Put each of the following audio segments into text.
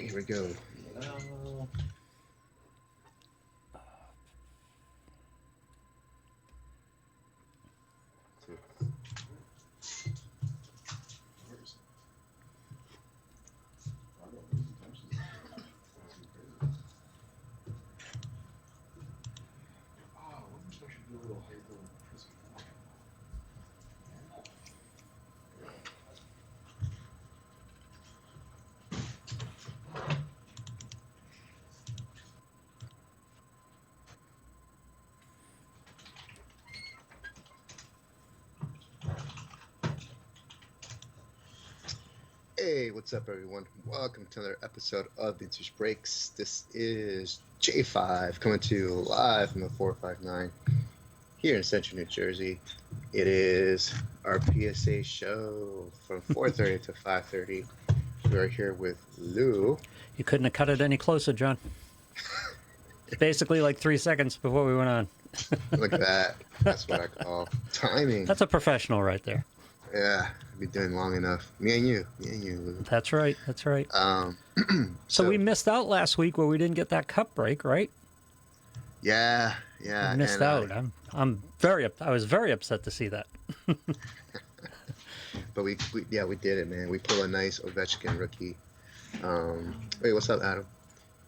here we go. Hey, what's up, everyone? Welcome to another episode of Vintage Breaks. This is J5 coming to you live from the 459 here in Central New Jersey. It is our PSA show from 4:30 to 5:30. We're here with Lou. You couldn't have cut it any closer, John. Basically like 3 seconds before we went on. Look at that. That's what I call timing. That's a professional right there. Yeah, I've been doing long enough. Me and you, Lou. That's right. That's right. So we missed out last week where we didn't get that cup break, right? Yeah. We missed out. I was very upset to see that. But we did it, man. We pulled a nice Ovechkin rookie. Wait, what's up, Adam?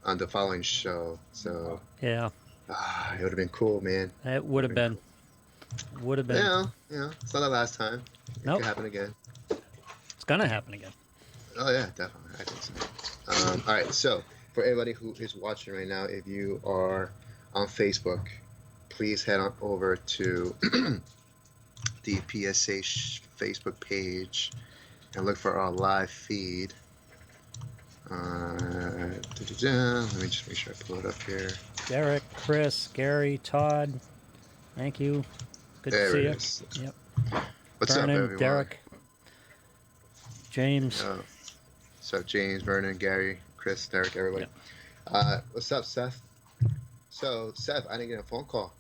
On the following show. So yeah, it would have been cool, man. It would have been. Would have been. Yeah. It's not the last time. It could happen again. It's gonna happen again. Oh yeah, definitely. I think so. All right. So for everybody who is watching right now, if you are on Facebook, please head on over to the PSA Facebook page and look for our live feed. Let me just make sure I pull it up here. Derek, Chris, Gary, Todd, thank you. Good there to see you. Yep. What's Vernon, up, everyone? Derek, James. What's up, James, Vernon, Gary, Chris, Derek, everybody. Yep. What's up, Seth? So, Seth, I didn't get a phone call.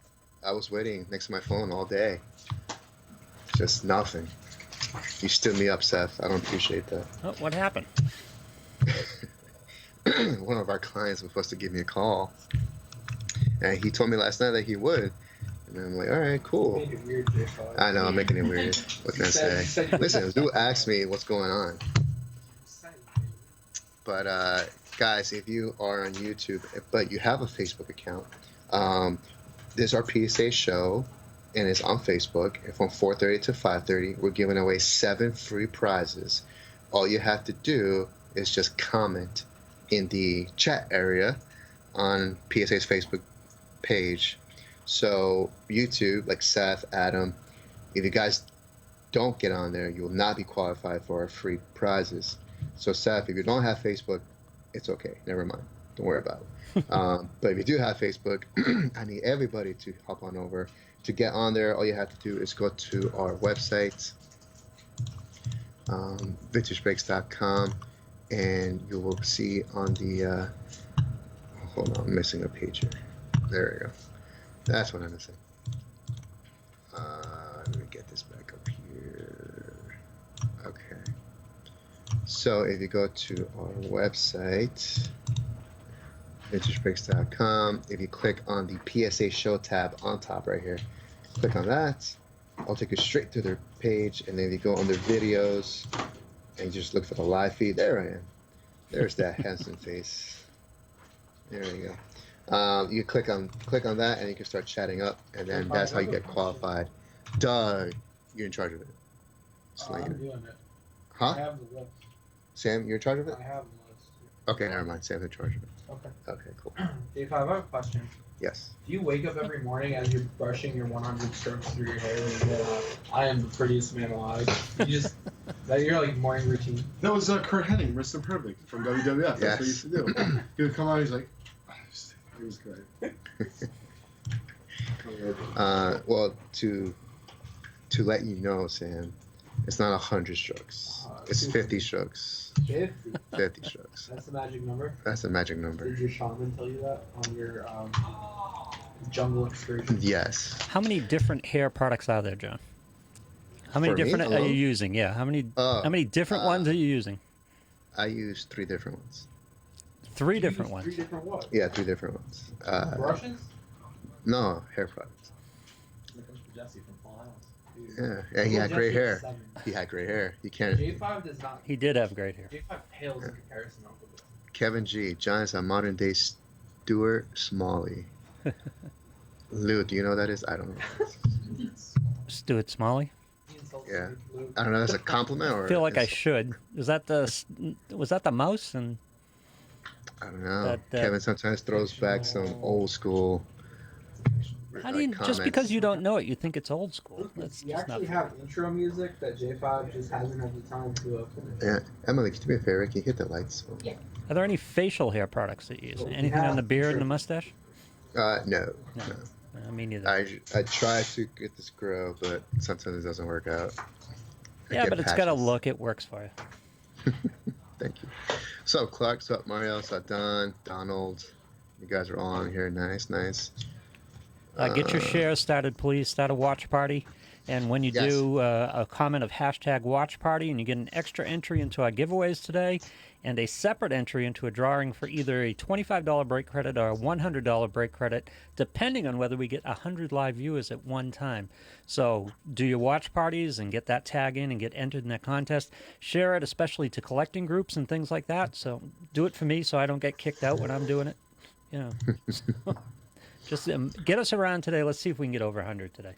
I was waiting next to my phone all day. Just nothing. You stood me up, Seth. I don't appreciate that. Oh, what happened? One of our clients was supposed to give me a call. And he told me last night that he would. And I'm like, all right, cool. Make it weird, J5. I know, I'm making it weird. What can I say? Listen, Lou asked me what's going on. But, guys, if you are on YouTube, but you have a Facebook account, this is our PSA show, and it's on Facebook. And from 4:30 to 5:30, we're giving away 7 free prizes. All you have to do is just comment in the chat area on PSA's Facebook page. So YouTube, like Seth, Adam, if you guys don't get on there, you will not be qualified for our free prizes. So Seth, if you don't have Facebook, it's okay. Never mind. Don't worry about it. But if you do have Facebook, I need everybody to hop on over. To get on there, all you have to do is go to our website, vintagebreaks.com, and you will see on the hold on, I'm missing a page here. There we go. That's what I'm missing. Let me get this back up here. Okay. So if you go to our website, vintagebreaks.com, if you click on the PSA show tab on top right here, click on that. I'll take you straight to their page, and then you go under videos and you just look for the live feed. There I am. There's that handsome face. There we go. You click on that, and you can start chatting up, and then that's how you get qualified. Doug, you're in charge of it. I'm doing it. Huh? I have the list. Sam, you're in charge of it? I have the list. Okay, never mind. Sam's in charge of it. Okay. Okay, cool. J5, I have a question. Yes. Do you wake up every morning as you're brushing your 100 strokes through your hair and you go, I am the prettiest man alive? You just, that your like morning routine? That was Kurt Hennig, Mr. Perfect from WWF. That's what he used to do. He would come out, he's like, it was great. Well, to let you know, Sam, it's not 100 strokes. It's 50 strokes. 50? 50 strokes. That's the magic number? That's the magic number. Did your shaman tell you that on your jungle excursion? Yes. How many different hair products are there, John? How many different are you using? Yeah, how many different ones are you using? I use 3 different ones. Three You different use ones. 3 different what? Yeah, 3 different ones. Brushes? No, hair products. Here comes Jesse from Full House. Yeah, and he Well, had gray Jesse has hair. 7. He had gray hair. You can't. J5 does not. He did have great hair. J5 pales in comparison to Uncle Jesse. Kevin G. John is a modern day Stuart Smalley. Lou, do you know what that is? I don't know. Stuart Smalley. He insults Yeah. me, Luke. I don't know. That's a compliment or. I feel like I is- should. Was that the mouse? And I don't know. that- Kevin sometimes throws back some old school. how do you just because you don't know it, you think it's old school? That's We just not actually fair. have intro music that J5 just hasn't had the time to finish. Yeah, Emily, can you do me a favor? Can you hit the lights? Are there any facial hair products that you use? Well, we Anything on have- the beard sure. and the mustache? No. No. Me neither. I try to get this grow, but sometimes it doesn't work out. I Yeah, get but it's got a patches. look. It works for you. Thank you. What's up, Clark? What's up, Mario? What's up, Don? Donald? You guys are all on here. Nice. Get your shares started, please. Start a watch party. And when you Yes. do a comment of hashtag watch party, and you get an extra entry into our giveaways today, and a separate entry into a drawing for either a $25 break credit or a $100 break credit, depending on whether we get 100 live viewers at one time. So do your watch parties and get that tag in and get entered in that contest. Share it, especially to collecting groups and things like that. So do it for me so I don't get kicked out when I'm doing it. You know. So, just get us around today. Let's see if we can get over 100 today.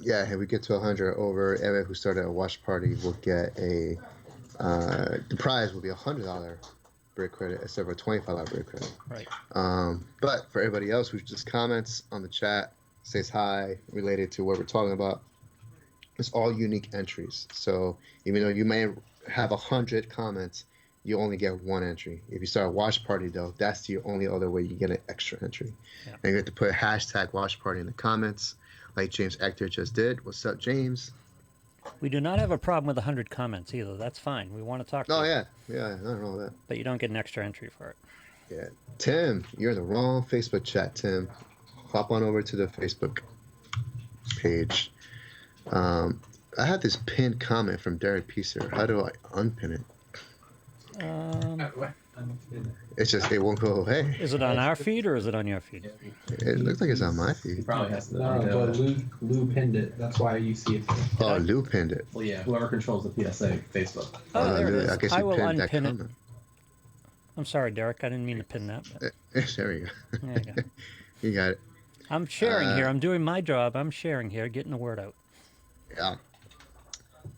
Yeah, if we get to 100 over, everyone who started a watch party will get a. The prize will be $100 break credit instead of a $25 break credit. Right. But for everybody else who just comments on the chat, says hi related to what we're talking about, it's all unique entries. So even though you may have 100 comments, you only get 1 entry. If you start a watch party, though, that's the only other way you get an extra entry. Yeah. And you have to put hashtag watch party in the comments, like James Ector just did. What's up, James? We do not have a problem with 100 comments either. That's fine. We want to talk to Oh, you. yeah, I don't know that. But you don't get an extra entry for it. Yeah. Tim, you're in the wrong Facebook chat, Tim. Hop on over to the Facebook page. I had this pinned comment from Derek Piecer. How do I unpin it? It's just, it won't go away. Is it on our feed or is it on your feed? It looks like it's on my He feed. probably has to. No, but Lou pinned it. That's why you see it. Oh, Lou pinned it. Well, yeah, whoever controls the PSA, Facebook. Oh, there it Lou, is. I guess I you will pinned that unpin it. comment. I'm sorry, Derek. I didn't mean to pin that. But There we go. there you go. You got it. I'm sharing here. I'm doing my job. I'm sharing here, getting the word out. Yeah.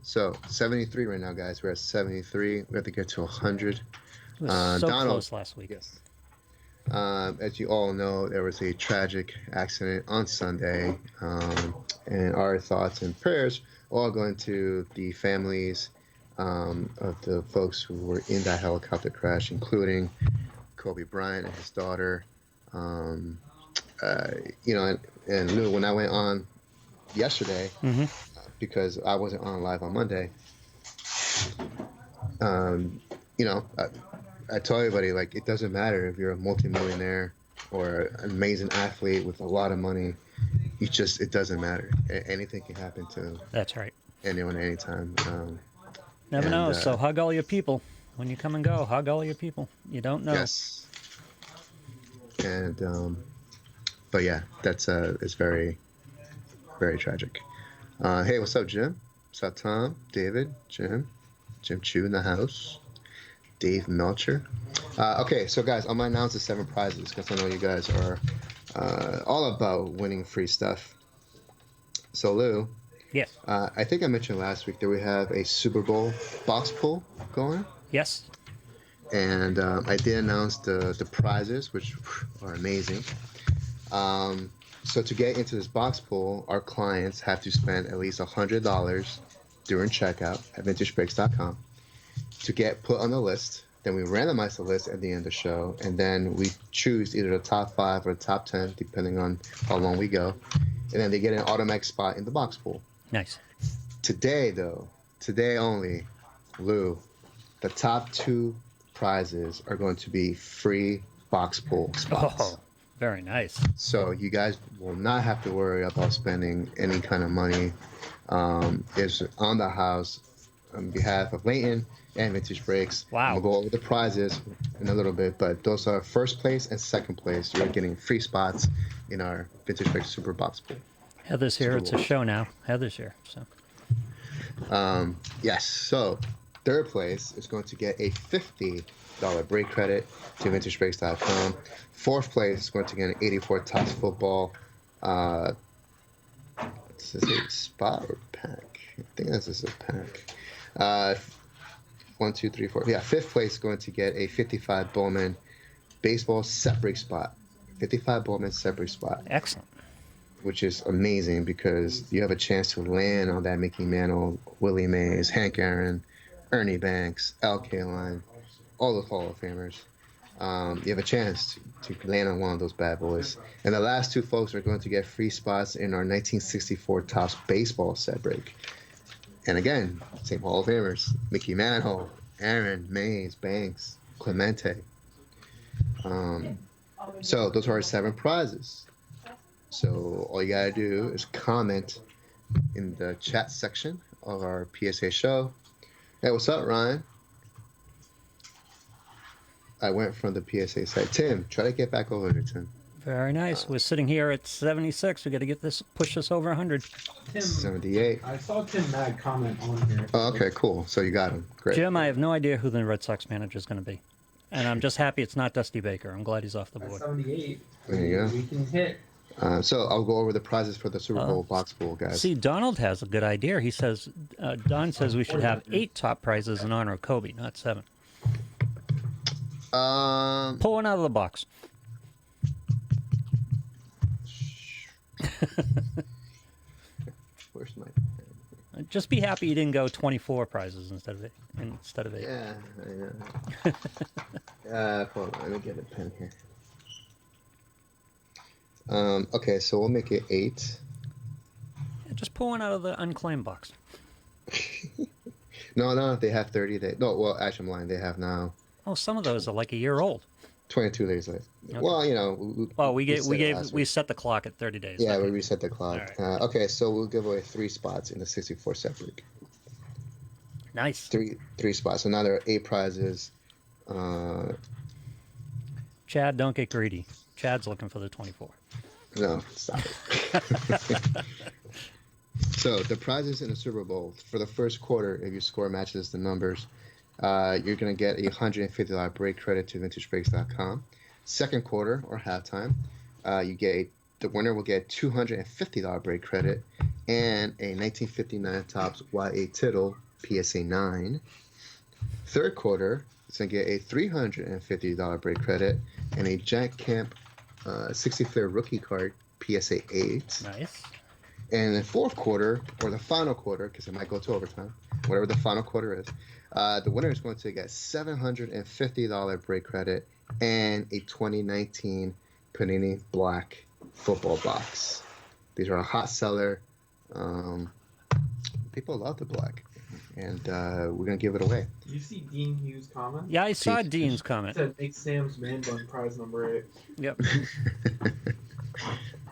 So 73 right now, guys. We're at 73. We have to get to 100. It was so Donald. close last week. Yes. As you all know, there was a tragic accident on Sunday, and our thoughts and prayers all going to the families of the folks who were in that helicopter crash, including Kobe Bryant and his daughter. And Lou, when I went on yesterday, Mm-hmm. because I wasn't on live on Monday, I tell everybody, like, it doesn't matter if you're a multimillionaire or an amazing athlete with a lot of money. It doesn't matter. Anything can happen to That's right. anyone at any time. Never And, know. So hug all your people. When you come and go, hug all your people. You don't know. Yes. And, but yeah, that's, it's very, very tragic. Hey, what's up, Jim? What's up, Tom, David, Jim Chu in the house, Dave Melcher. Okay, so guys, I'm gonna announce the 7 prizes because I know you guys are all about winning free stuff. So Lou, Yes. I think I mentioned last week that we have a Super Bowl box pull going, Yes. and I did announce the prizes, which are amazing. So to get into this box pull, our clients have to spend at least $100 during checkout at vintagebreaks.com to get put on the list. Then we randomize the list at the end of the show, and then we choose either the top 5 or the top 10, depending on how long we go. And then they get an automatic spot in the box pool. Nice. Today only, Lou, the top 2 prizes are going to be free box pool spots. Oh, very nice. So you guys will not have to worry about spending any kind of money. It's on the house on behalf of Leighton and Vintage Breaks. Wow. I'm going to go over the prizes in a little bit, but those are first place and second place. You're getting free spots in our Vintage Breaks Super Box Pool. Heather's here. It's a show now. Heather's here. So. Yes. So third place is going to get a $50 break credit to VintageBreaks.com. Fourth place is going to get an 84 Topps football. This is a spot or pack. I think this is a pack. 1, 2, 3, 4. Yeah, fifth place is going to get a 55 Bowman baseball set break spot. 55 Bowman set break spot. Excellent. Which is amazing because you have a chance to land on that Mickey Mantle, Willie Mays, Hank Aaron, Ernie Banks, Al Kaline, all those Hall of Famers. You have a chance to land on one of those bad boys. And the last two folks are going to get free spots in our 1964 Topps baseball set break. And again, same Hall of Famers: Mickey Mantle, Aaron, Mays, Banks, Clemente. So those are our 7 prizes. So all you gotta do is comment in the chat section of our PSA show. Hey, what's up, Ryan? I went from the PSA site. Tim, try to get back over here, Tim. Very nice. We're sitting here at 76. We got to get this, push this over 100. Tim, 78. I saw Tim Mag comment on here. Oh, okay, cool. So you got him. Great. Jim, I have no idea who the Red Sox manager is going to be. And I'm just happy it's not Dusty Baker. I'm glad he's off the At board. 78. There you go. We can hit. So I'll go over the prizes for the Super Bowl box pool, guys. See, Donald has a good idea. He says, Don says we should have 8 top prizes in honor of Kobe, not 7. Pull one out of the box. Where's my Just be happy you didn't go 24 prizes instead of 8. Yeah, I know. Hold on, let me get a pen here. Okay, so we'll make it 8. Yeah, just pull one out of the unclaimed box. No, they have 30 days. No, well, actually, I'm lying. They have now Oh, some of those are like a year old. 22 days left. Okay. Well, you know. We set the clock at 30 days. Yeah, Okay. we reset the clock. All right. Okay, so we'll give away 3 spots in the 64 set break. Nice. Three spots. So now there are 8 prizes. Chad, don't get greedy. Chad's looking for the 24. No, stop it. So the prizes in the Super Bowl for the first quarter, if your score matches the numbers, you're going to get a $150 break credit to VintageBreaks.com. Second quarter or halftime, the winner will get $250 break credit and a 1959 Topps YA Tittle PSA 9. Third quarter, it's going to get a $350 break credit and a Jack Camp 60-flair rookie card PSA 8. Nice. And in the fourth quarter, or the final quarter, because it might go to overtime, whatever the final quarter is, the winner is going to get $750 break credit and a 2019 Panini Black football box. These are a hot seller. People love the black, and we're going to give it away. Did you see Dean Hughes' comment? Yeah, I saw Pete. Dean's He comment. said, make Sam's man bun prize number 8. Yep.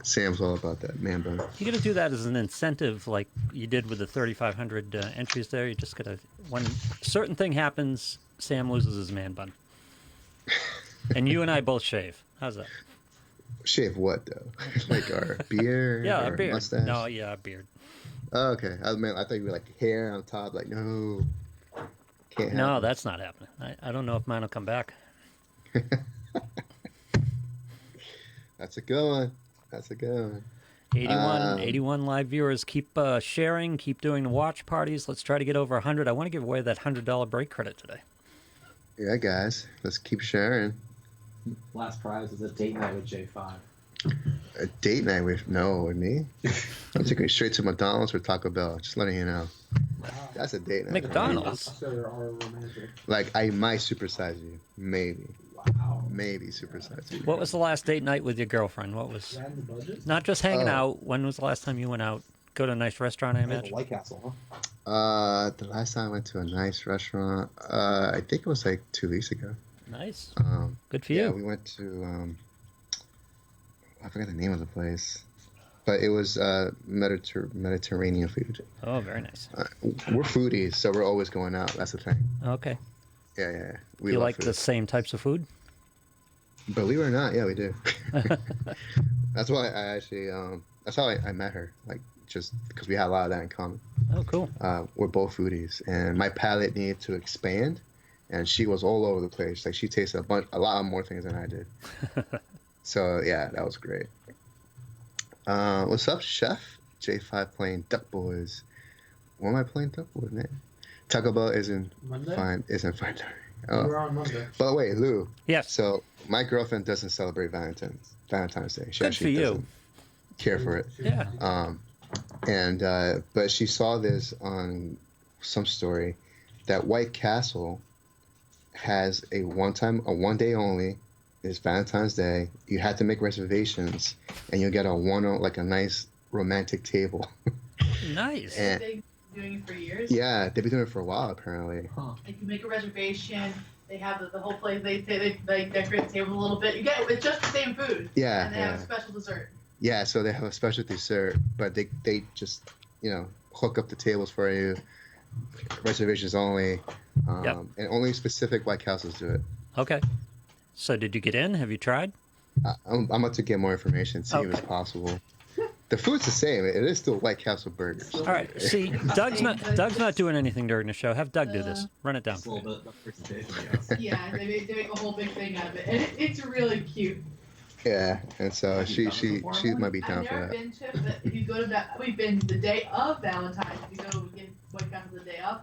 Sam's all about that man bun. You got to do that as an incentive, like you did with the 3,500 entries there. You just got to, when a certain thing happens, Sam loses his man bun. And you and I both shave. How's that? Shave what, though? Like our beard? Yeah, or a beard. mustache? No, yeah, a beard. Oh, okay. I thought you were like hair on top. Like, no. Can't No, happen. that's not happening. I don't know if mine will come back. That's a good one. That's a good one. 81 live viewers. Keep sharing. Keep doing the watch parties. Let's try to get over 100. I want to give away that $100 break credit today. Yeah, guys. Let's keep sharing. Last prize is a date night with J5. A date night with me? I'm taking straight to McDonald's or Taco Bell. Just letting you know. That's a date night. McDonald's? So there are romantic. Like, I might supersize you. Maybe. Wow. Maybe supersize you. What was the last date night with your girlfriend? What was... That in the budget? Not just hanging Oh. out. When was the last time you went out? Go to a nice restaurant, I imagine. White Castle, huh? The last time I went to a nice restaurant, I think it was like 2 weeks ago. Nice. Um, Good for yeah, you. we went to, I forgot the name of the place. but it was Mediterranean food. Oh, very nice. We're foodies, so we're always going out. That's the thing. Okay. Yeah. Do you love like food. the same types of food? Believe it or not, yeah, we do. That's why I actually, that's how I met her. Like, just because we had a lot of that in common. Oh, cool. We're both foodies, and my palate needed to expand, and she was all over the place. Like, she tasted a lot more things than I did. So yeah, that was great. What's up, Chef? J5 playing Duck Boys. What am I playing Duck Boys, man? Taco Bell isn't Monday? fine. Isn't fine. We're on Monday. By the way, Lou. Yes. So my girlfriend doesn't celebrate Valentine's Day. She Good actually for you. doesn't care for it. Yeah. But she saw this on some story that White Castle has a one day only. It's Valentine's Day. You have to make reservations, and you'll get a nice romantic table. Nice. And They've been doing it for years. yeah, they've been doing it for a while apparently. Like you make a reservation, they have the whole place. They decorate the table a little bit. It's just the same food. Yeah, And they have a special dessert. Yeah, so they have a special dessert, but they just hook up the tables for you, reservations only, Yep. and only specific White Castles do it. Okay. So did you get in? Have you tried? I'm about to get more information, see if it's possible. The food's the same. It is still White Castle burgers. All right. See, Doug's not doing anything during the show. Have Doug do this. Run it down. Just a little bit of presentation. Yeah, they make a whole big thing out of it, and it's really cute. Yeah, and so she might be down I've for never that. been to, but if you go to we've been the day of Valentine's. If you go to get White Castle the day of,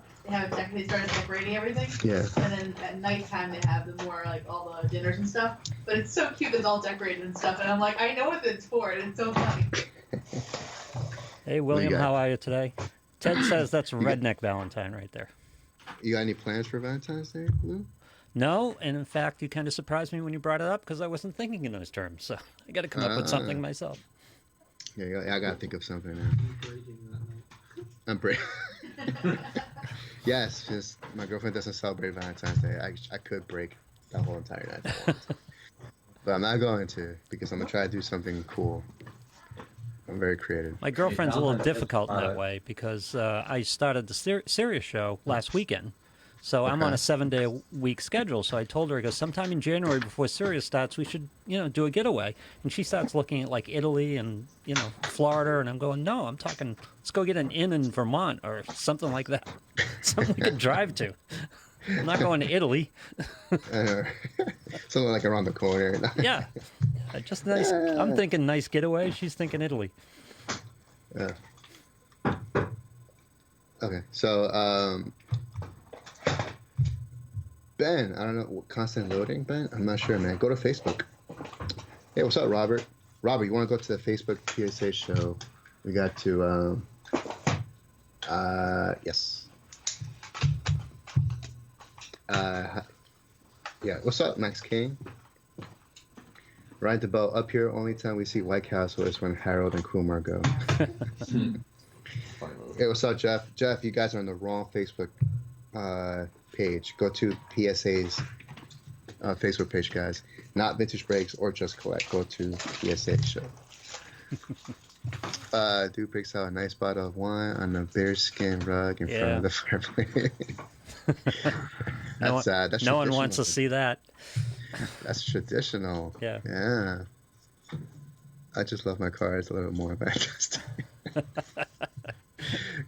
they started decorating everything. Yeah. And then at nighttime they have the more like all the dinners and stuff. But it's so cute. It's all decorated and stuff. And I'm like, I know what it's for, and it's so funny. Hey, William, got? how are you today? Ted says that's Redneck Valentine right there. You got any plans for Valentine's Day, Lou? No, and in fact, you kind of surprised me when you brought it up because I wasn't thinking in those terms. So I got to come up with something myself. Yeah, I gotta think of something now. I'm breaking. Yes, just my girlfriend doesn't celebrate Valentine's Day. I could break that whole entire night if I wanted to. But I'm not going to because I'm gonna try to do something cool. I'm very creative. My girlfriend's a little Valentine's Day difficult in that product. way because I started the Sirius show last weekend. So I'm on a 7-day-a-week schedule. So I told her, I go, sometime in January before Sirius starts, we should, do a getaway. And she starts looking at like Italy and, Florida. And I'm going, no, I'm talking, let's go get an inn in Vermont or something like that. Something we can drive to. I'm not going to Italy. Something like around the corner. Yeah. Just nice. I'm thinking nice getaway. She's thinking Italy. Yeah. Okay, so Ben, I don't know, constant loading, Ben? I'm not sure, man. Go to Facebook. Hey, what's up, Robert? Robert, you want to go to the Facebook PSA show? We got to, yes. Yeah, what's up, Max King? Ride the bell up here. Only time we see White Castle is when Harold and Kumar go. Hey, what's up, Jeff? Jeff, you guys are on the wrong Facebook page. Go to PSA's Facebook page, guys. Not Vintage Breaks or Just Collect. Go to PSA show. Dude picks out a nice bottle of wine on a bearskin rug in front of the fireplace. That's sad. That's no one wants to see that. That's traditional. Yeah. Yeah. I just love my cars a little bit more, but I just.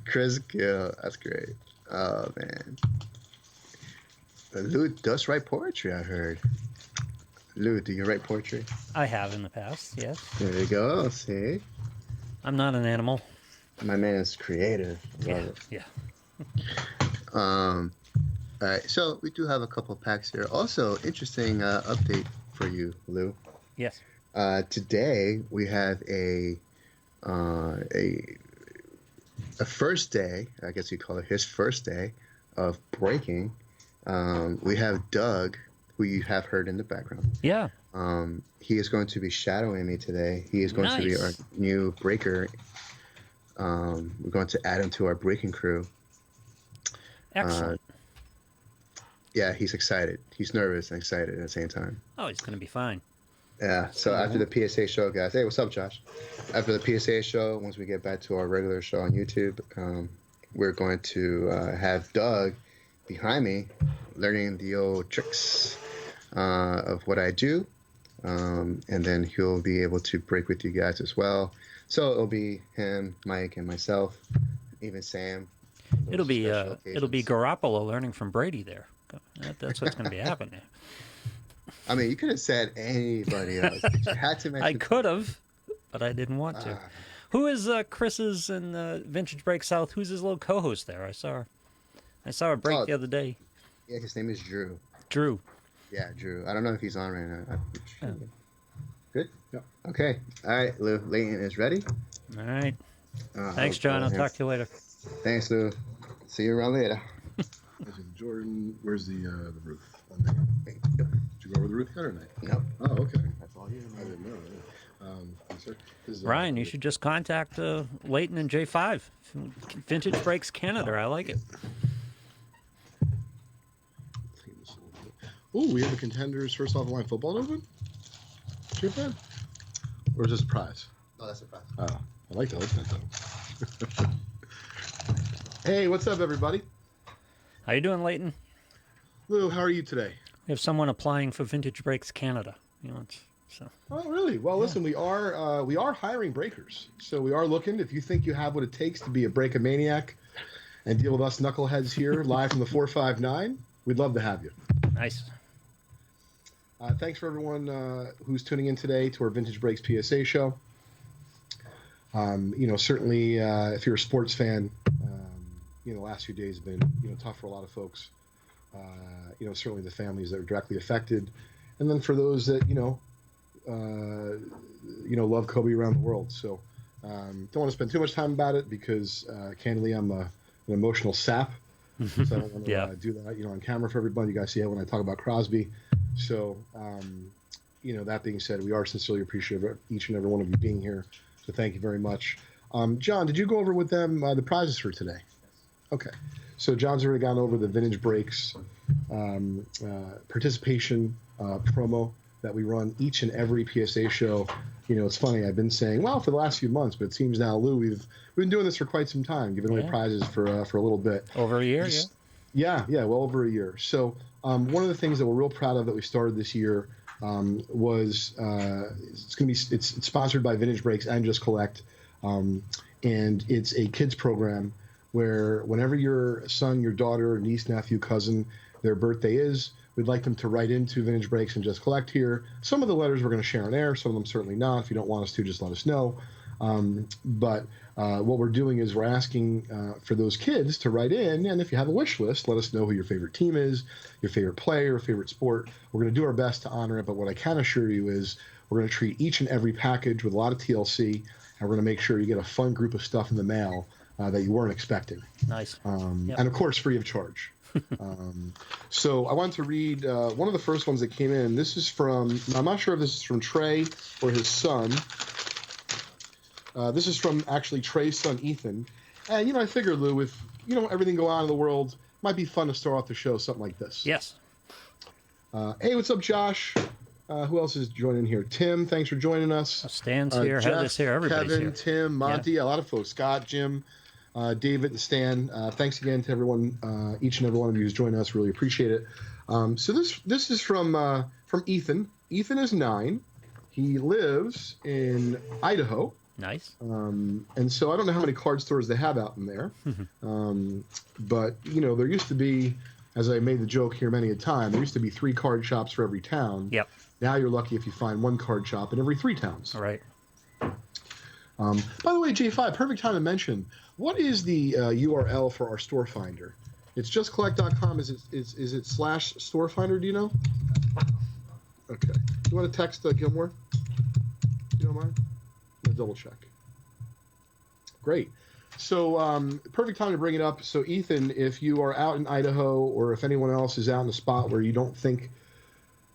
Chris Gill, that's great. Oh man. Lou does write poetry, I heard. Lou, do you write poetry? I have in the past, yes. There you go. See, I'm not an animal. my man is creative. I love it. Yeah. All right, so we do have a couple packs here. Also, interesting update for you, Lou. Yes. Today we have a first day. I guess you call it his first day of breaking. We have Doug, who you have heard in the background. Yeah. He is going to be shadowing me today. He is going to be our new breaker. We're going to add him to our breaking crew. Excellent. Yeah, he's excited. He's nervous and excited at the same time. Oh, he's going to be fine. Yeah. So after the PSA show, guys. Hey, what's up, Josh? After the PSA show, once we get back to our regular show on YouTube, we're going to have Doug behind me learning the old tricks of what I do. And then he'll be able to break with you guys as well. So it'll be him, Mike, and myself, even Sam. It'll be Garoppolo learning from Brady there. That's what's going to be happening. I mean, you could have said anybody else. But you had to mention. I could have, but I didn't want to. Who is Chris's in Vintage Break South? Who's his little co-host there? I saw a break the other day. Yeah, his name is Drew. Drew. Yeah, Drew. I don't know if he's on right now. Yeah. Good? Yeah. Okay. All right, Lou. Leighton is ready. All right. Thanks, John. I'll talk to you later. Thanks, Lou. See you around later. Jordan, where's the roof? Did you go over the roof yet or not? No. Oh, okay. That's all you. I didn't know. Ryan, you should just contact Leighton and J5. Vintage Breaks Canada. I like it. Oh, we have a Contenders first off the line football open? Too bad. Or is this a prize? No, that's a prize. Oh, I like to open it though. Hey, what's up, everybody? How you doing, Leighton? Lou, how are you today? We have someone applying for Vintage Breaks Canada. So. Oh, really? Well, listen, we are hiring breakers. So we are looking. If you think you have what it takes to be a break-a-maniac and deal with us knuckleheads here live from the 459, we'd love to have you. Nice. Thanks for everyone who's tuning in today to our Vintage Breaks PSA show. Certainly, if you're a sports fan, the last few days have been, tough for a lot of folks. Certainly the families that are directly affected. And then for those that, love Kobe around the world. So don't want to spend too much time about it because, candidly, I'm an emotional sap. So I don't want to do that, on camera for everybody. You guys see how when I talk about Crosby. So, that being said, we are sincerely appreciative of each and every one of you being here. So thank you very much. John, did you go over with them the prizes for today? Okay. So John's already gone over the Vintage Breaks participation promo that we run each and every PSA show. It's funny. I've been saying, well, for the last few months, but it seems now, Lou, we've been doing this for quite some time, giving away prizes for a little bit. Over a year, yeah, well over a year. So one of the things that we're real proud of that we started this year was it's sponsored by Vintage Breaks and Just Collect, and it's a kids program where whenever your son, your daughter, niece, nephew, cousin, their birthday is, we'd like them to write into Vintage Breaks and Just Collect here. Some of the letters we're going to share on air, some of them certainly not. If you don't want us to, just let us know. But what we're doing is we're asking for those kids to write in, and if you have a wish list, let us know who your favorite team is, your favorite player, your favorite sport. We're going to do our best to honor it, but what I can assure you is we're going to treat each and every package with a lot of TLC, and we're going to make sure you get a fun group of stuff in the mail that you weren't expecting. Nice. And, of course, free of charge. So I wanted to read one of the first ones that came in. This is from, I'm not sure if this is from Trey or his son. This is from actually Trey's son, Ethan. And, I figured, Lou, with, everything going on in the world, might be fun to start off the show something like this. Yes. Hey, what's up, Josh? Who else is joining here? Tim, thanks for joining us. Stan's here, Jeff, Heather's here, everybody's Kevin, here. Tim, Monty, a lot of folks. Scott, Jim, David, and Stan. Thanks again to everyone, each and every one of you who's joining us. Really appreciate it. So this is from Ethan. Ethan is 9. He lives in Idaho. Nice. And so I don't know how many card stores they have out in there. But, there used to be, as I made the joke here many a time, there used to be 3 card shops for every town. Yep. Now you're lucky if you find 1 card shop in every 3 towns. All right. By the way, J5, perfect time to mention, what is the URL for our store finder? It's justcollect.com. Is it /store finder? Do you know? Okay. Do you want to text Gilmore? You don't mind? I'm gonna double check. Great. So perfect time to bring it up. So Ethan, if you are out in Idaho, or if anyone else is out in a spot where you don't think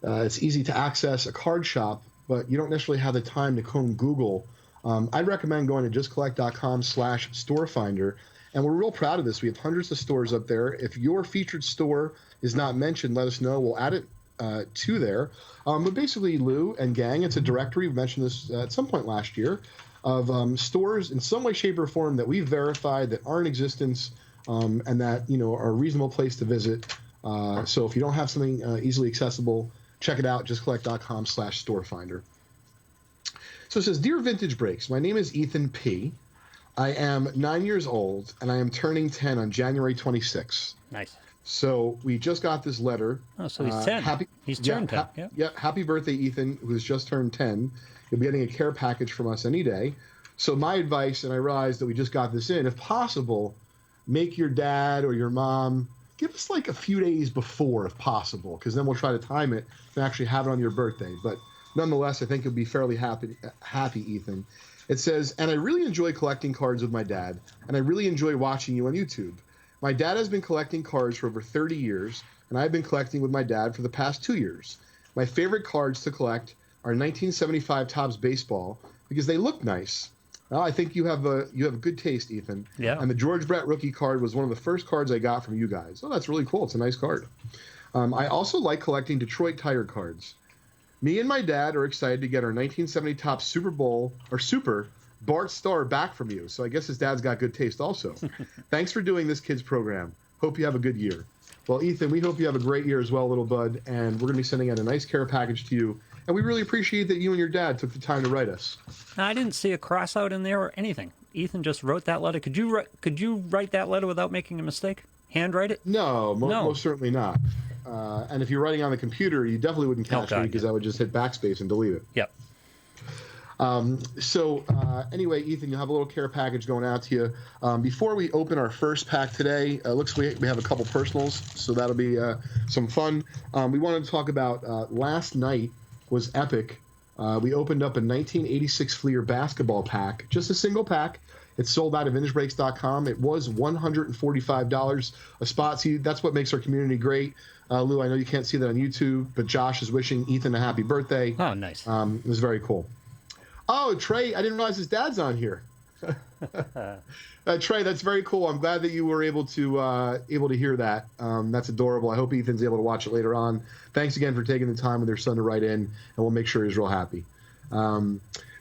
it's easy to access a card shop, but you don't necessarily have the time to comb Google, I'd recommend going to justcollect.com/store finder. And we're real proud of this. We have hundreds of stores up there. If your featured store is not mentioned, let us know. We'll add it to there. But basically, Lou and gang, it's a directory. We mentioned this at some point last year of stores in some way, shape, or form that we've verified that are in existence and that are a reasonable place to visit. So if you don't have something easily accessible, check it out. JustCollect.com/store finder. So it says, Dear Vintage Breaks, my name is Ethan P. I am 9 years old, and I am turning 10 on January 26th. Nice. So we just got this letter. Oh, so he's 10. He's turned 10. Yep. Happy birthday, Ethan, who has just turned 10. You'll be getting a care package from us any day. So my advice, and I realize that we just got this in, if possible, make your dad or your mom give us like a few days before, if possible, because then we'll try to time it and actually have it on your birthday. But nonetheless, I think you'll be fairly happy, Ethan. It says, and I really enjoy collecting cards with my dad, and I really enjoy watching you on YouTube. My dad has been collecting cards for over 30 years, and I've been collecting with my dad for the past 2 years. My favorite cards to collect are 1975 Topps Baseball because they look nice. Well, I think you have a good taste, Ethan. Yeah. And the George Brett rookie card was one of the first cards I got from you guys. Oh, that's really cool. It's a nice card. I also like collecting Detroit Tiger cards. Me and my dad are excited to get our 1970 Topps Super Bart Starr back from you. So I guess his dad's got good taste also. Thanks for doing this kids program. Hope you have a good year. Well, Ethan, we hope you have a great year as well, little bud. And we're going to be sending out a nice care package to you. And we really appreciate that you and your dad took the time to write us. I didn't see a cross out in there or anything. Ethan just wrote that letter. Could you write that letter without making a mistake? Handwrite it? No, most certainly not. And if you're writing on the computer, you definitely wouldn't catch me because I would just hit backspace and delete it. Yep. Anyway, Ethan, you'll have a little care package going out to you. Before we open our first pack today, looks like we have a couple personals, so that'll be some fun. We wanted to talk about last night was epic. We opened up a 1986 Fleer basketball pack, just a single pack. It's sold out at VintageBreaks.com. It was $145 a spot. See, that's what makes our community great. Lou, I know you can't see that on YouTube, but Josh is wishing Ethan a happy birthday. Oh, nice. It was very cool. Oh, Trey, I didn't realize his dad's on here. Trey, that's very cool. I'm glad that you were able to hear that. That's adorable. I hope Ethan's able to watch it later on. Thanks again for taking the time with your son to write in, and we'll make sure he's real happy.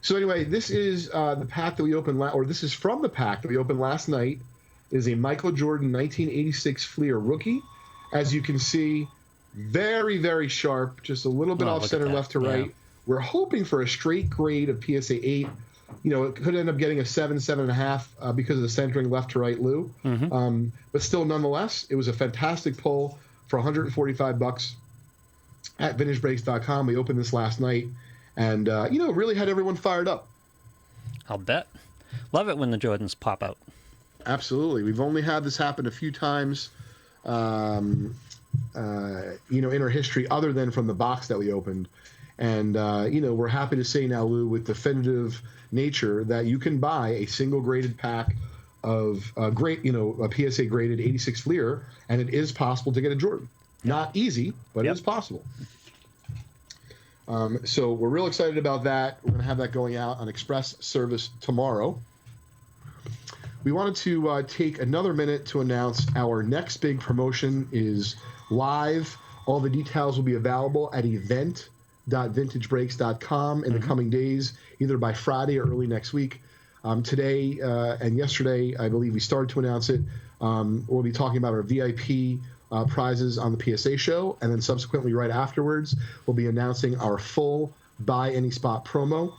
So anyway, this is the pack that we opened, this is from the pack that we opened last night. It is a Michael Jordan 1986 Fleer rookie. As you can see, very, very sharp, just a little bit off center, left to right. We're hoping for a straight grade of PSA 8. It could end up getting a 7, 7.5 because of the centering left to right, Lou. Mm-hmm. But still, nonetheless, it was a fantastic pull for $145 at VintageBreaks.com. We opened this last night, and really had everyone fired up. I'll bet. Love it when the Jordans pop out. Absolutely. We've only had this happen a few times, in our history, other than from the box that we opened. And, we're happy to say now, Lou, with definitive nature, that you can buy a single graded pack of a PSA graded 86 Fleer, and it is possible to get a Jordan. Not easy, but it is possible. So we're real excited about that. We're going to have that going out on express service tomorrow. We wanted to take another minute to announce our next big promotion is live. All the details will be available at event.vintagebreaks.com in the coming days, either by Friday or early next week. Today and yesterday, I believe we started to announce it. We'll be talking about our VIP prizes on the PSA show, and then subsequently right afterwards, we'll be announcing our full Buy Any Spot promo.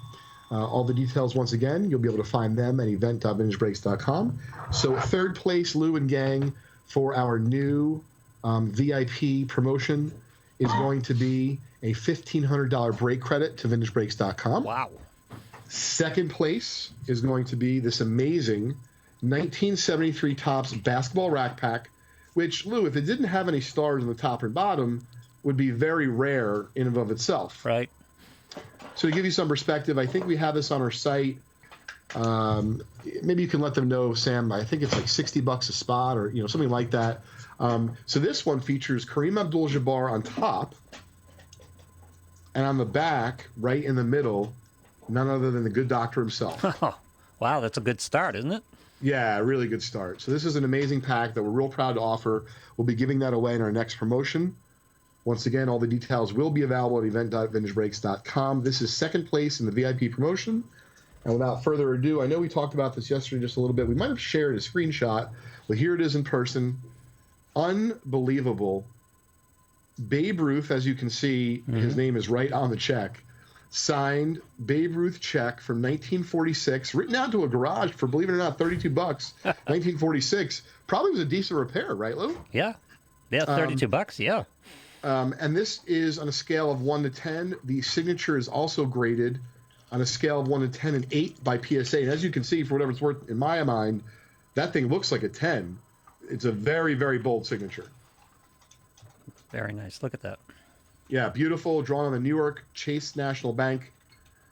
All the details, once again, you'll be able to find them at event.vintagebreaks.com. So third place, Lou and gang, for our new VIP promotion is going to be a $1,500 break credit to VintageBreaks.com. Wow. Second place is going to be this amazing 1973 Topps basketball rack pack, which, Lou, if it didn't have any stars on the top and bottom, would be very rare in and of itself. Right. So to give you some perspective, I think we have this on our site. Maybe you can let them know, Sam. I think it's like $60 a spot, or something like that. So this one features Kareem Abdul-Jabbar on top, and on the back, right in the middle, none other than the good doctor himself. Wow, that's a good start, isn't it? Yeah, really good start. So this is an amazing pack that we're real proud to offer. We'll be giving that away in our next promotion. Once again, all the details will be available at event.vintagebreaks.com. This is second place in the VIP promotion. And without further ado, I know we talked about this yesterday just a little bit. We might have shared a screenshot, but here it is in person. Unbelievable. Babe Ruth, as you can see, his name is right on the check. Signed Babe Ruth check from 1946, written out to a garage for, believe it or not, $32. 1946. Probably was a decent repair, right, Lou? Yeah. Yeah, $32, yeah. And this is on a scale of 1 to 10. The signature is also graded on a scale of 1 to 10 and 8 by PSA. And as you can see, for whatever it's worth, in my mind, that thing looks like a 10. It's a very, very bold signature. Very nice. Look at that. Yeah, beautiful. Drawn on the New York Chase National Bank.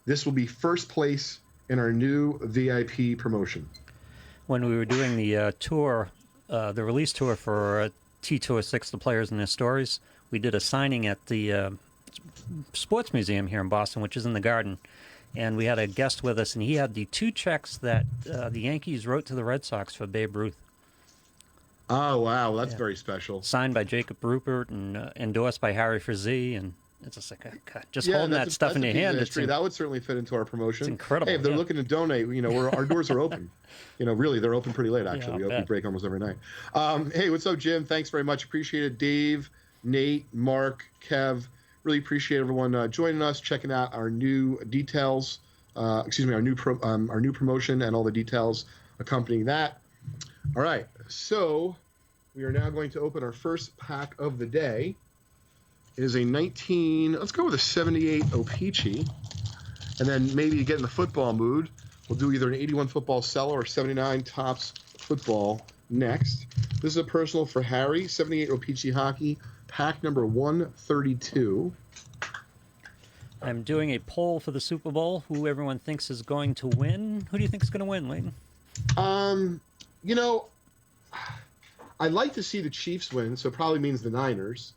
This will be first place in our new VIP promotion. When we were doing the tour, the release tour for T206, the players and their stories, we did a signing at the Sports Museum here in Boston, which is in the Garden. And we had a guest with us, and he had the 2 checks that the Yankees wrote to the Red Sox for Babe Ruth. Oh, wow. That's very special. Signed by Jacob Rupert and endorsed by Harry Frazee. And it's just like, just holding that stuff in your hand. That would certainly fit into our promotion. It's incredible. Hey, if they're looking to donate, our doors are open. Really, they're open pretty late, actually. Yeah, we break almost every night. Hey, what's up, Jim? Thanks very much. Appreciate it. Dave, Nate, Mark, Kev. Really appreciate everyone joining us, checking out our new details. Our new promotion and all the details accompanying that. All right, so we are now going to open our first pack of the day. It is a 19, let's go with a 78 O-Pee-Chee. And then maybe to get in the football mood, we'll do either an 81 football cello or 79 Topps football next. This is a personal for Harry, 78 O-Pee-Chee hockey, pack number 132. I'm doing a poll for the Super Bowl, who everyone thinks is going to win. Who do you think is going to win, Layton? I'd like to see the Chiefs win, so it probably means the Niners.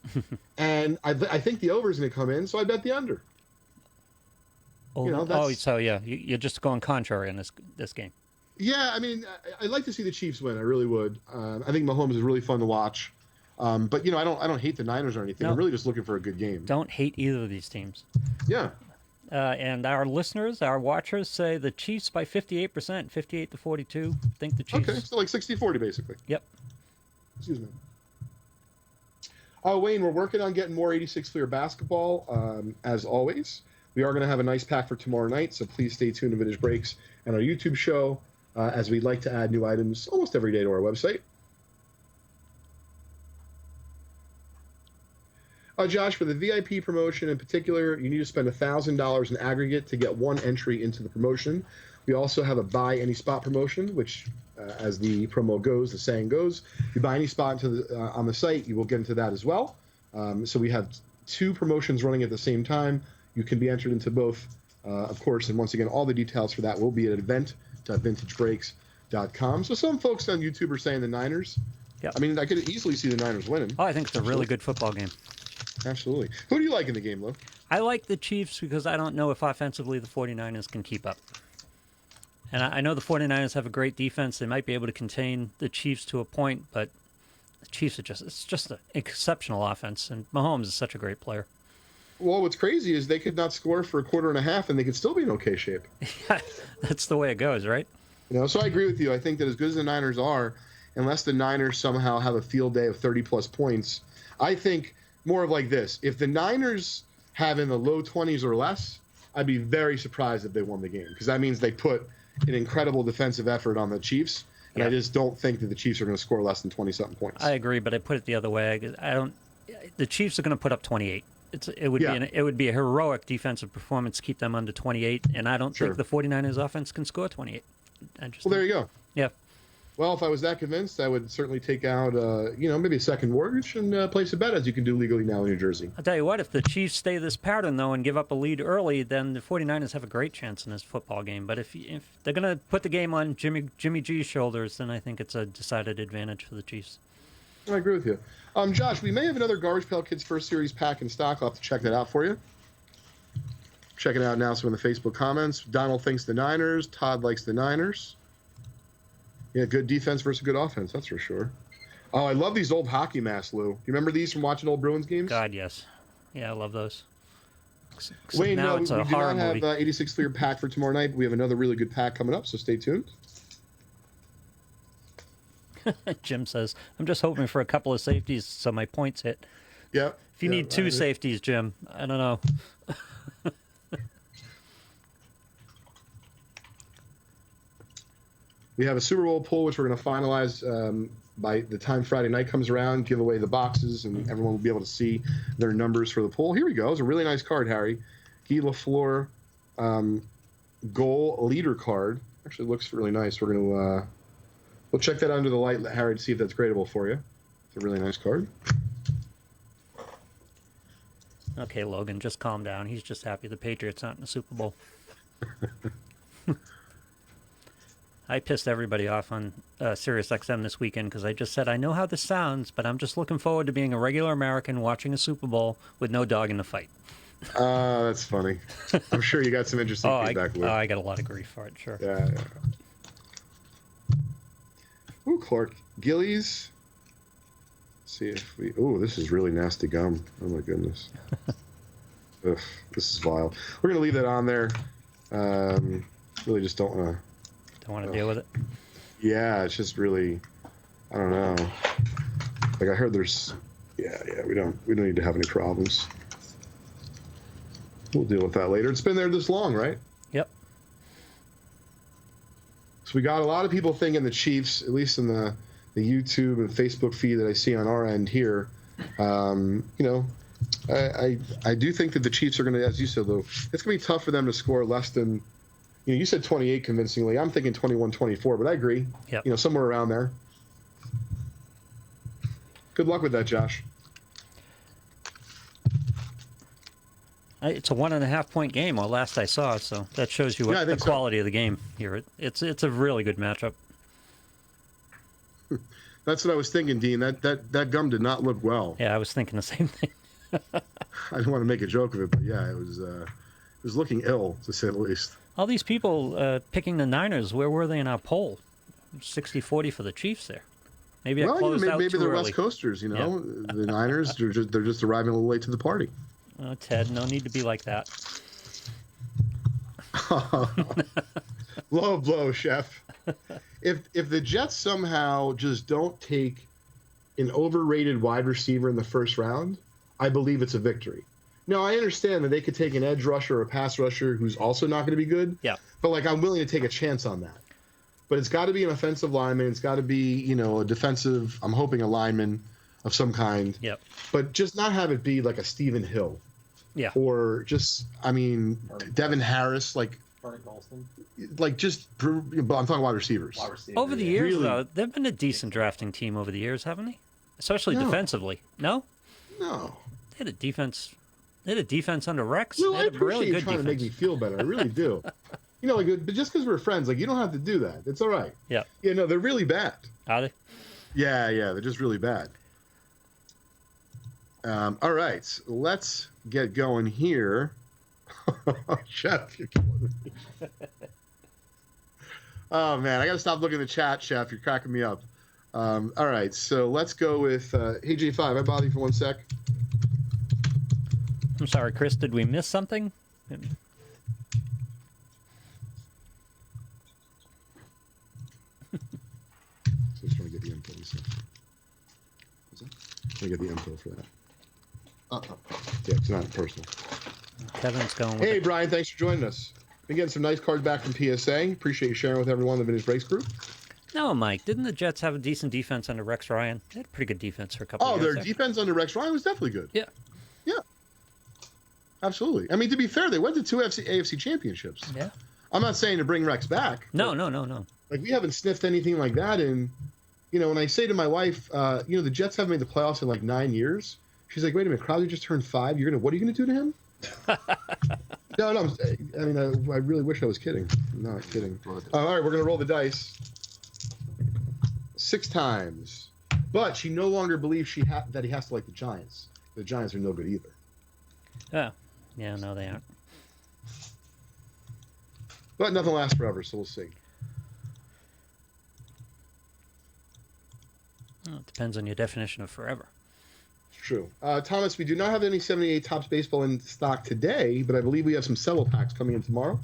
And I think the over is going to come in, so I bet the under. So you're just going contrary on this game. Yeah, I mean, I'd like to see the Chiefs win. I really would. I think Mahomes is really fun to watch. But I don't hate the Niners or anything. No. I'm really just looking for a good game. Don't hate either of these teams. Yeah. And our listeners, our watchers, say the Chiefs by 58%, 58 to 42. Think the Chiefs. Okay, so like 60-40 basically. Yep. Excuse me. Wayne, we're working on getting more 86 Fleer basketball. As always, we are going to have a nice pack for tomorrow night, so please stay tuned to Vintage Breaks and our YouTube show, as we'd like to add new items almost every day to our website. Josh, for the VIP promotion in particular, you need to spend $1,000 in aggregate to get 1 entry into the promotion. We also have a buy any spot promotion, which, as the promo goes, the saying goes, if you buy any spot on the site, you will get into that as well. So we have 2 promotions running at the same time. You can be entered into both, of course, and once again, all the details for that will be at event.vintagebreaks.com. So some folks on YouTube are saying the Niners. Yep. I mean, I could easily see the Niners winning. Oh, I think it's a really good football game. Absolutely. Who do you like in the game, Lou? I like the Chiefs because I don't know if offensively the 49ers can keep up. And I know the 49ers have a great defense. They might be able to contain the Chiefs to a point, but the Chiefs it's just an exceptional offense, and Mahomes is such a great player. Well, what's crazy is they could not score for a quarter and a half, and they could still be in okay shape. Yeah, that's the way it goes, right? So I agree with you. I think that as good as the Niners are, unless the Niners somehow have a field day of 30-plus points, I think more of like this. If the Niners have in the low 20s or less, I'd be very surprised if they won the game, because that means they put an incredible defensive effort on the Chiefs, and I just don't think that the Chiefs are going to score less than 20-something points. I agree, but I put it the other way. The Chiefs are going to put up 28. It would be a heroic defensive performance to keep them under 28, and I don't think the 49ers offense can score 28. There you go. Yeah. Well, if I was that convinced, I would certainly take out, maybe a second mortgage and place a bet, as you can do legally now in New Jersey. I'll tell you what, if the Chiefs stay this pattern, though, and give up a lead early, then the 49ers have a great chance in this football game. But if they're going to put the game on Jimmy G's shoulders, then I think it's a decided advantage for the Chiefs. I agree with you. Josh, we may have another Garbage Pail Kids First Series pack in stock. I'll have to check that out for you. Check it out now, so in the Facebook comments. Donald thinks the Niners. Todd likes the Niners. Yeah, good defense versus good offense, that's for sure. Oh, I love these old hockey masks, Lou. You remember these from watching old Bruins games? God, yes. Yeah, I love those. Except Wayne, now no, it's we a do horror not movie. have 86 clear pack for tomorrow night. We have another really good pack coming up, so stay tuned. Jim says, I'm just hoping for a couple of safeties so my points hit. Yep. If you need two safeties, Jim, I don't know. We have a Super Bowl poll, which we're going to finalize by the time Friday night comes around, give away the boxes, and everyone will be able to see their numbers for the poll. Here we go. It's a really nice card, Harry. Guy Lafleur goal leader card. Actually looks really nice. We're going to we'll check that under the light, Harry, to see if that's gradable for you. It's a really nice card. Okay, Logan, just calm down. He's just happy the Patriots aren't in the Super Bowl. I pissed everybody off on SiriusXM this weekend because I just said, I know how this sounds, but I'm just looking forward to being a regular American watching a Super Bowl with no dog in the fight. That's funny. I'm sure you got some interesting feedback, Lou. I got a lot of grief for it, sure. Yeah. Ooh, Clark Gillies. See if we. Oh, this is really nasty gum. Oh my goodness. Ugh, this is vile. We're gonna leave that on there. Really, just don't want to. Don't want to deal with it. Yeah, it's just really. I don't know. Like I heard there's. Yeah. We don't need to have any problems. We'll deal with that later. It's been there this long, right? Yep. So we got a lot of people thinking the Chiefs, at least in the YouTube and Facebook feed that I see on our end here. I do think that the Chiefs are going to, as you said, though, it's going to be tough for them to score less than, you said 28 convincingly. I'm thinking 21-24, but I agree. Yep. Somewhere around there. Good luck with that, Josh. It's a 1.5-point game, or last I saw, so that shows you what the quality of the game here. It's a really good matchup. That's what I was thinking, Dean. That gum did not look well. Yeah, I was thinking the same thing. I didn't want to make a joke of it, but yeah, it was looking ill, to say the least. All these people picking the Niners, where were they in our poll? 60-40 for the Chiefs there. Maybe I closed out maybe too they're early. West Coasters, Yeah. The Niners, they're just arriving a little late to the party. Oh, Ted, no need to be like that. Low blow, chef. If the Jets somehow just don't take an overrated wide receiver in the first round, I believe it's a victory. Now, I understand that they could take an edge rusher or a pass rusher who's also not going to be good. Yeah. But I'm willing to take a chance on that. But it's got to be an offensive lineman. It's got to be, a defensive. I'm hoping a lineman of some kind. Yep. But just not have it be like a Stephen Hill. Yeah. Or just, Devin Harris, Vernon Golston. I'm talking wide receivers. Over the years, Really? though, they've been a decent drafting team over the years, haven't they? Especially defensively. No? No. They had a defense. They had a defense under Rex. Well, They I had a appreciate really you good trying to make me defense. feel better. I really do. But just because we're friends, you don't have to do that. It's all right. Yeah. Yeah, no, they're really bad. Are they? Yeah, they're just really bad. All right, let's get going here. Chef, you're killing me. Oh, man, I got to stop looking at the chat, Chef. You're cracking me up. All right, so let's go with, hey, J5, I bother you for 1 sec? I'm sorry, Chris. Did we miss something? So just trying to get the info. Trying to get the info for that. Yeah, it's not personal. Kevin's going with Hey, it. Brian, thanks for joining us. Been getting some nice cards back from PSA. Appreciate you sharing with everyone in the Vintage Breaks group. No, Mike. Didn't the Jets have a decent defense under Rex Ryan? They had a pretty good defense for a couple of years. Their there. defense under Rex Ryan was definitely good. Yeah. Yeah. Absolutely. To be fair, they went to 2 AFC championships. Yeah. I'm not saying to bring Rex back. No. We haven't sniffed anything like that. And, when I say to my wife, the Jets haven't made the playoffs in 9 years. She's like, wait a minute, Crowley just turned 5. What are you going to do to him? No. I really wish I was kidding. I'm not kidding. All right, we're going to roll the dice 6 times. But she no longer believes that he has to like the Giants. The Giants are no good either. Oh. Yeah, no, they aren't. But nothing lasts forever, so we'll see. Well, it depends on your definition of forever. True. Thomas, we do not have any 78 Topps baseball in stock today, but I believe we have some cello packs coming in tomorrow.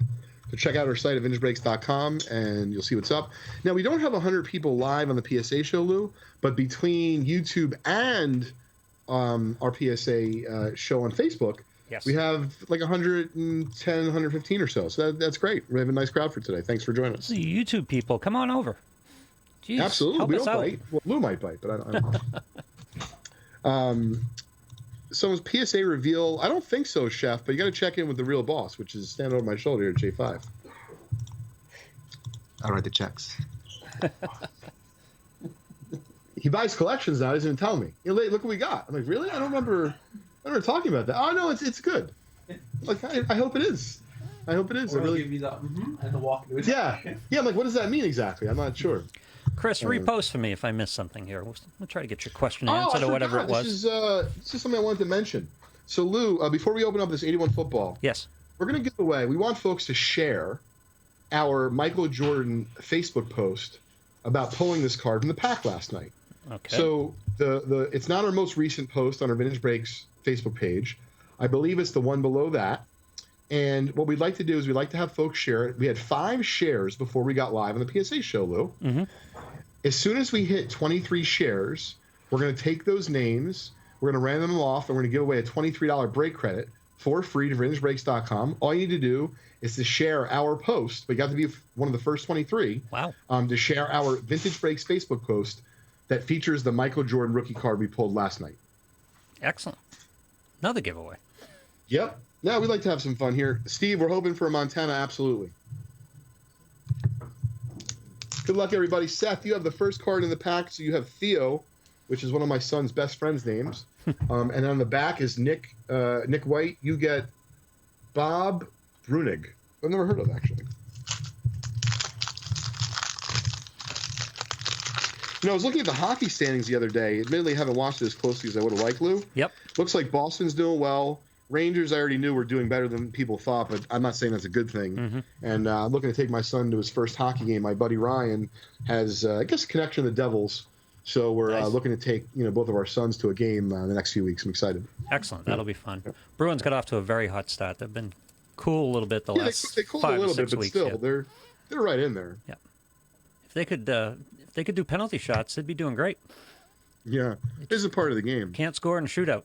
So check out our site at vintagebreaks.com and you'll see what's up. Now, we don't have 100 people live on the PSA show, Lou, but between YouTube and our PSA show on Facebook, Yes. we have like 110, 115 or so. So that's great. We have a nice crowd for today. Thanks for joining us. The YouTube people, come on over. Jeez, Absolutely. help We us don't out. bite. Well, Lou might bite, but I don't. Someone's PSA reveal. I don't think so, Chef, but you got to check in with the real boss, which is standing over my shoulder here at J5. I write the checks. He buys collections now. He doesn't even tell me. You know, look what we got. I'm like, really? I don't remember talking about that. Oh, no, it's good. Like, I hope it is. I hope it is. Or I really... give you the and the walk. Yeah. I'm like, what does that mean exactly? I'm not sure. Chris, repost for me if I missed something here. We'll try to get your question answered I or whatever it forgot. was. This is something I wanted to mention. So, Lou, before we open up this 81 football, Yes. we're going to give away. We want folks to share our Michael Jordan Facebook post about pulling this card from the pack last night. Okay. So the it's not our most recent post on our Vintage Breaks Facebook page. I believe it's the one below that. And what we'd like to do is we'd like to have folks share it. We had 5 shares before we got live on the PSA show, Lou. Mm-hmm. As soon as we hit 23 shares, we're going to take those names, we're going to random them off, and we're going to give away a $23 break credit for free to vintagebreaks.com. All you need to do is to share our post. But you got to be one of the first 23. Wow. To share our Vintage Breaks Facebook post that features the Michael Jordan rookie card we pulled last night. Excellent. Another giveaway. Yep. Now we'd like to have some fun here. Steve, we're hoping for a Montana, absolutely. Good luck, everybody. Seth, you have the first card in the pack, so you have Theo, which is one of my son's best friend's names. And on the back is Nick White. You get Bob Brunig. I've never heard of, actually. You know, I was looking at the hockey standings the other day. Admittedly, I haven't watched it as closely as I would have liked, Lou. Yep. Looks like Boston's doing well. Rangers, I already knew were doing better than people thought, but I'm not saying that's a good thing. Mm-hmm. And I'm looking to take my son to his first hockey game. My buddy Ryan has, I guess, a connection to the Devils. So we're Nice. looking to take both of our sons to a game the next few weeks. I'm excited. Excellent. That'll be fun. Bruins got off to a very hot start. They've been cool a little bit the Yeah, last they cooled 5 a little or 6 bit, but weeks. still, Yeah. they're right in there. If they could do penalty shots, they'd be doing great. Yeah, this is a part of the game. Can't score in a shootout.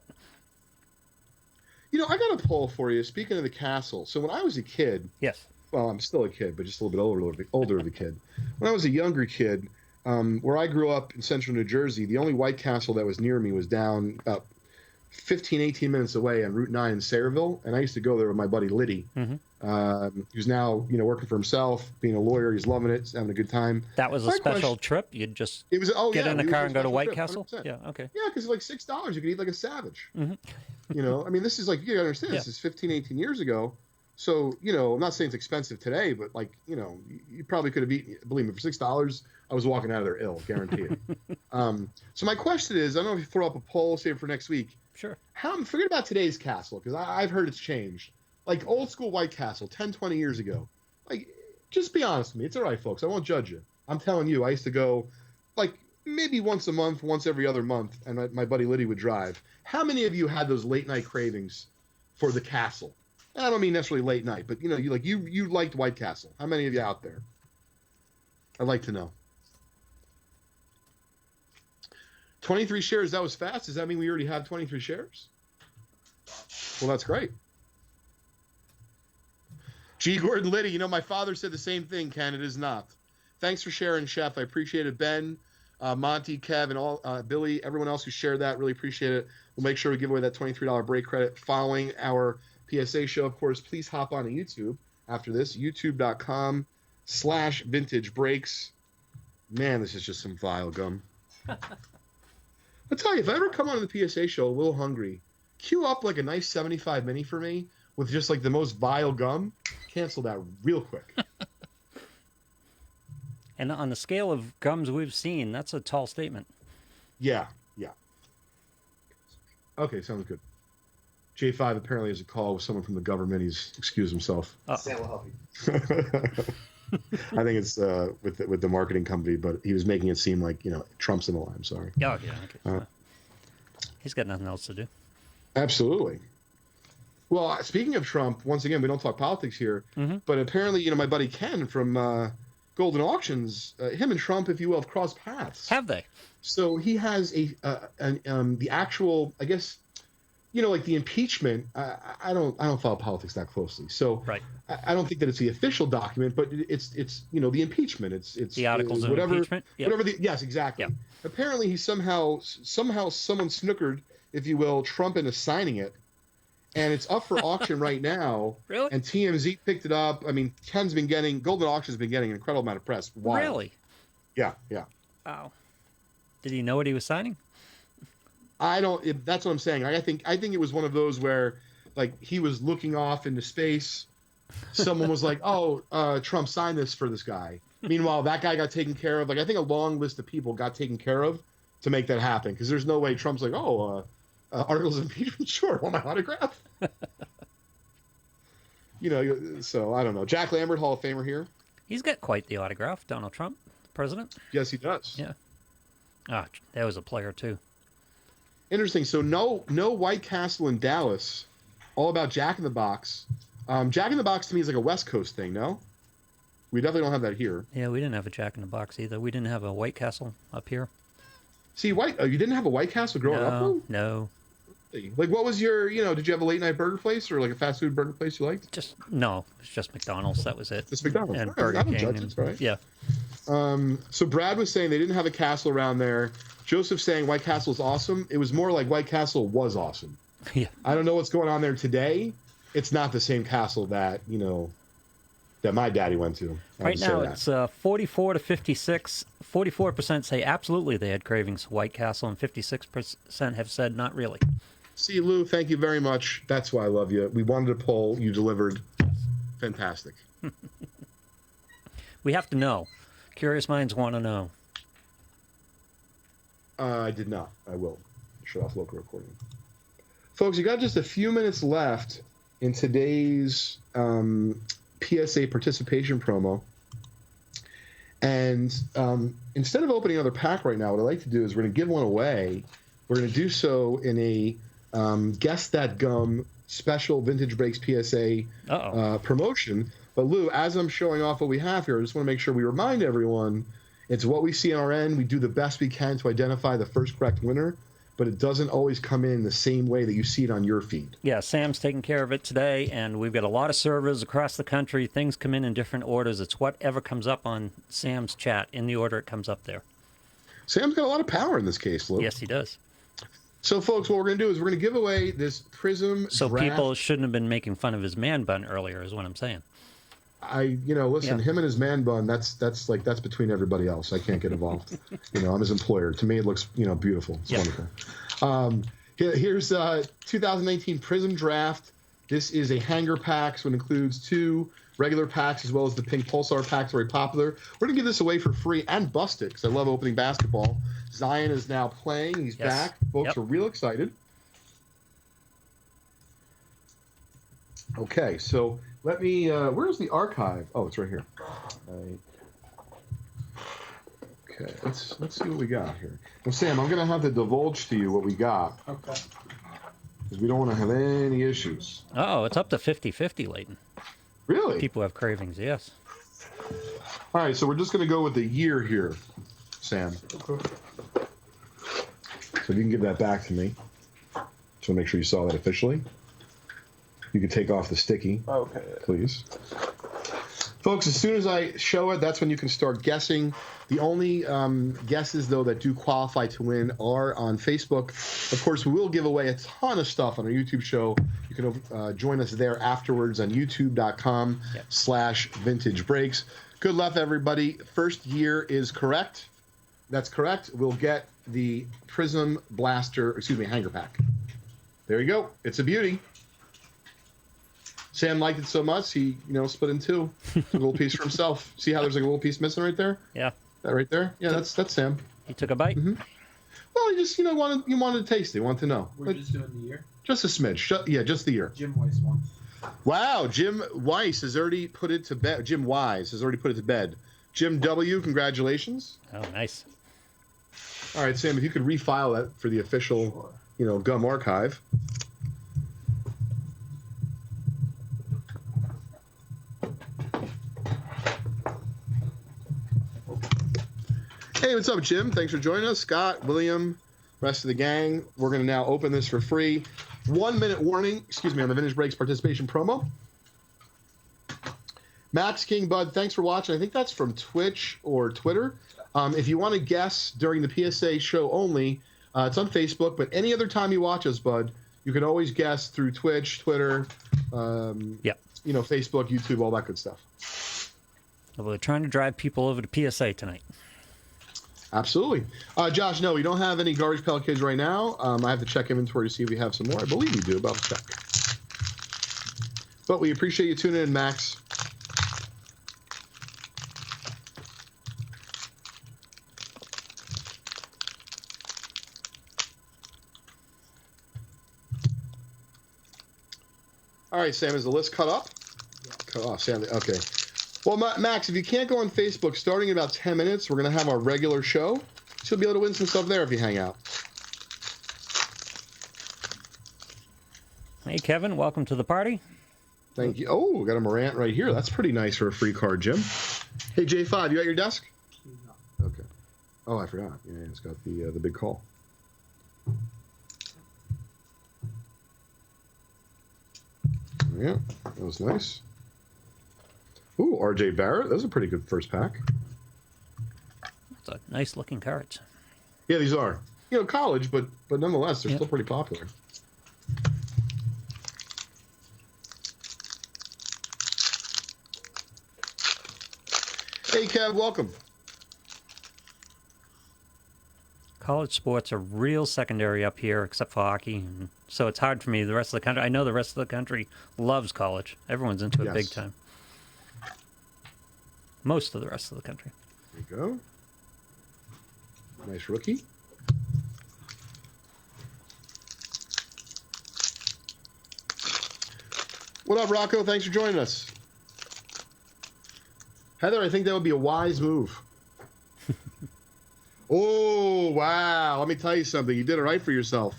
You know, I got a poll for you. Speaking of the castle, so when I was a kid, Yes. well, I'm still a kid, but just a little bit older of a kid. When I was a younger kid, where I grew up in central New Jersey, the only White Castle that was near me was down about 15, 18 minutes away on Route 9 in Sayreville, and I used to go there with my buddy Liddy, who's now working for himself, being a lawyer. He's loving it, having a good time. That was a My special question- trip? You'd just It was get in a it was car a and go to special White trip, Castle? 100%. Yeah, okay. Yeah, because like $6, you could eat like a savage. Mhm. I mean, this is like, you gotta understand, this is 15, 18 years ago. So, I'm not saying it's expensive today, but like, you probably could have eaten, believe me, for $6, I was walking out of there ill, guarantee it. So my question is, I don't know if you throw up a poll, save it for next week. Sure. Forget about today's castle, because I've heard it's changed. Like old school White Castle, 10, 20 years ago. Like, just be honest with me. It's all right, folks. I won't judge you. I'm telling you, I used to go like maybe once a month, once every other month, and my buddy Liddy would drive. How many of you had those late night cravings for the castle? And I don't mean necessarily late night, but you liked White Castle. How many of you out there? I'd like to know. 23 shares, that was fast. Does that mean we already have 23 shares? Well, that's great. G. Gordon Liddy, my father said the same thing, Ken. It is not. Thanks for sharing, Chef. I appreciate it. Ben, Monty, Kev, and all Billy, everyone else who shared that, really appreciate it. We'll make sure we give away that $23 break credit following our PSA show. Of course, please hop on to YouTube after this, youtube.com/vintage breaks. Man, this is just some vile gum. I'll tell you, if I ever come on to the PSA show a little hungry, queue up like a nice 75 mini for me with just like the most vile gum. Cancel that real quick. And on the scale of gums we've seen, that's a tall statement. Yeah. Okay, sounds good. J5 apparently has a call with someone from the government. He's excused himself. Say will help you. I think it's with the marketing company, but he was making it seem like Trump's in the line. I'm sorry. Oh yeah. Okay. He's got nothing else to do. Absolutely. Well, speaking of Trump, once again, we don't talk politics here, but apparently, my buddy Ken from Golden Auctions, him and Trump, if you will, have crossed paths. Have they? So he has the actual, I guess, like the impeachment. I don't follow politics that closely, so right. I don't think that it's the official document, but it's the impeachment. It's the articles of impeachment. Yep. Whatever. Yes, exactly. Yep. Apparently, he somehow someone snookered, if you will, Trump into signing it. And it's up for auction right now. Really? And TMZ picked it up. I mean, Golden Auction's been getting an incredible amount of press. Wild. Really? Yeah. Wow. Did he know what he was signing? That's what I'm saying. I think it was one of those where, like, he was looking off into space. Someone was like, "Oh, Trump signed this for this guy." Meanwhile, that guy got taken care of. Like, I think a long list of people got taken care of to make that happen. Because there's no way Trump's like, "Oh, articles of impeachment, sure, want my autograph?" So I don't know. Jack Lambert, Hall of Famer here. He's got quite the autograph. Donald Trump, the president. Yes, he does. Yeah. That was a player too. Interesting. So no White Castle in Dallas. All about Jack in the Box. Jack in the Box to me is like a West Coast thing. No, we definitely don't have that here. Yeah, we didn't have a Jack in the Box either. We didn't have a White Castle up here. See, you didn't have a White Castle growing up, though? No. Like, what was your, did you have a late night burger place or like a fast food burger place you liked? It's just McDonald's. That was it. Just McDonald's. And Right. Burger I don't King. judge it, right? Yeah. So Brad was saying they didn't have a castle around there. Joseph saying White Castle is awesome. It was more like White Castle was awesome. Yeah. I don't know what's going on there today. It's not the same castle that, that my daddy went to. Right now it's 44 to 56. 44% say absolutely they had cravings for White Castle, and 56% have said not really. See, Lou, thank you very much. That's why I love you. We wanted a poll. You delivered. Fantastic. We have to know. Curious minds want to know. I did not. I will. Shut off local recording. Folks, you got just a few minutes left in today's PSA participation promo. And instead of opening another pack right now, what I'd like to do is we're going to give one away. We're going to do so in a Guess That Gum special Vintage Breaks PSA promotion. But Lou, as I'm showing off what we have here, I just want to make sure we remind everyone it's what we see on our end. We do the best we can to identify the first correct winner, but it doesn't always come in the same way that you see it on your feed. Yeah, Sam's taking care of it today, and we've got a lot of servers across the country. Things come in different orders. It's whatever comes up on Sam's chat in the order it comes up there. Sam's got a lot of power in this case, Lou. Yes, he does. So, folks, what we're going to do is we're going to give away this Prism So draft. people shouldn't have been making fun of his man bun earlier, is what I'm saying. Listen, Yeah. him and his man bun, that's between everybody else. I can't get involved. I'm his employer. To me, it looks, beautiful. It's wonderful. Here's 2019 Prism Draft. This is a hanger pack, so it includes 2 regular packs as well as the pink Pulsar packs, very popular. We're going to give this away for free and bust it because I love opening basketball. Zion is now playing. He's back. Folks are real excited. Okay, so let me, where's the archive? Oh, it's right here. Okay, let's see what we got here. Well, Sam, I'm going to have to divulge to you what we got. Okay. Because we don't want to have any issues. Oh, it's up to 50-50, Leighton. Really? People have cravings, yes. All right, so we're just going to go with the year here, Sam. Okay. So if you can give that back to me. Just want to make sure you saw that officially. You can take off the sticky, Okay. please. Folks, as soon as I show it, that's when you can start guessing. The only guesses, though, that do qualify to win are on Facebook. Of course, we will give away a ton of stuff on our YouTube show. You can join us there afterwards on youtube.com/vintage breaks. Good luck, everybody. First year is correct. That's correct. We'll get the Prism hanger pack. There you go. It's a beauty. Sam liked it so much, he, split in 2. Took a little piece for himself. See how there's like a little piece missing right there? Yeah. That right there? Yeah, that's Sam. He took a bite? Mm-hmm. Well, he just, wanted to taste it. He wanted to know. We're just doing the year? Just a smidge. Just the year. Jim Weiss one. Wow, Jim Weiss has already put it to bed. Jim Wise has already put it to bed. Jim W, congratulations. Oh, nice. All right, Sam, if you could refile that for the official, Gum archive. Hey, what's up, Jim? Thanks for joining us. Scott, William, rest of the gang. We're going to now open this for free. 1 minute warning, on the Vintage Breaks participation promo. Max King Bud, thanks for watching. I think that's from Twitch or Twitter. If you want to guess during the PSA show only, it's on Facebook, but any other time you watch us, Bud, you can always guess through Twitch, Twitter, Facebook, YouTube, all that good stuff. Well, we're trying to drive people over to PSA tonight. Absolutely. Josh, no, we don't have any Garbage Pail Kids right now. I have to check inventory to see if we have some more. I believe we do, but I'll check. But we appreciate you tuning in, Max. All right, Sam, is the list cut up? Yeah. Cut off, Sam. Okay. Well, Max, if you can't go on Facebook, starting in about 10 minutes, we're going to have our regular show. So you'll be able to win some stuff there if you hang out. Hey, Kevin, welcome to the party. Thank you. Oh, we got a Morant right here. That's pretty nice for a free card, Jim. Hey, J5, you at your desk? No. Okay. Oh, I forgot. Yeah, it's got the big call. Yeah, that was nice. Ooh, RJ Barrett. Those are pretty good first pack. It's a nice looking cards. Yeah, these are. College, but nonetheless, they're still pretty popular. Hey, Kev, welcome. College sports are real secondary up here, except for hockey. And so it's hard for me. The rest of the country, I know the rest of the country loves college. Everyone's into it big time. Most of the rest of the country. There you go. Nice rookie. What up, Rocco? Thanks for joining us. Heather, I think that would be a wise move. Oh, wow. Let me tell you something. You did it right for yourself.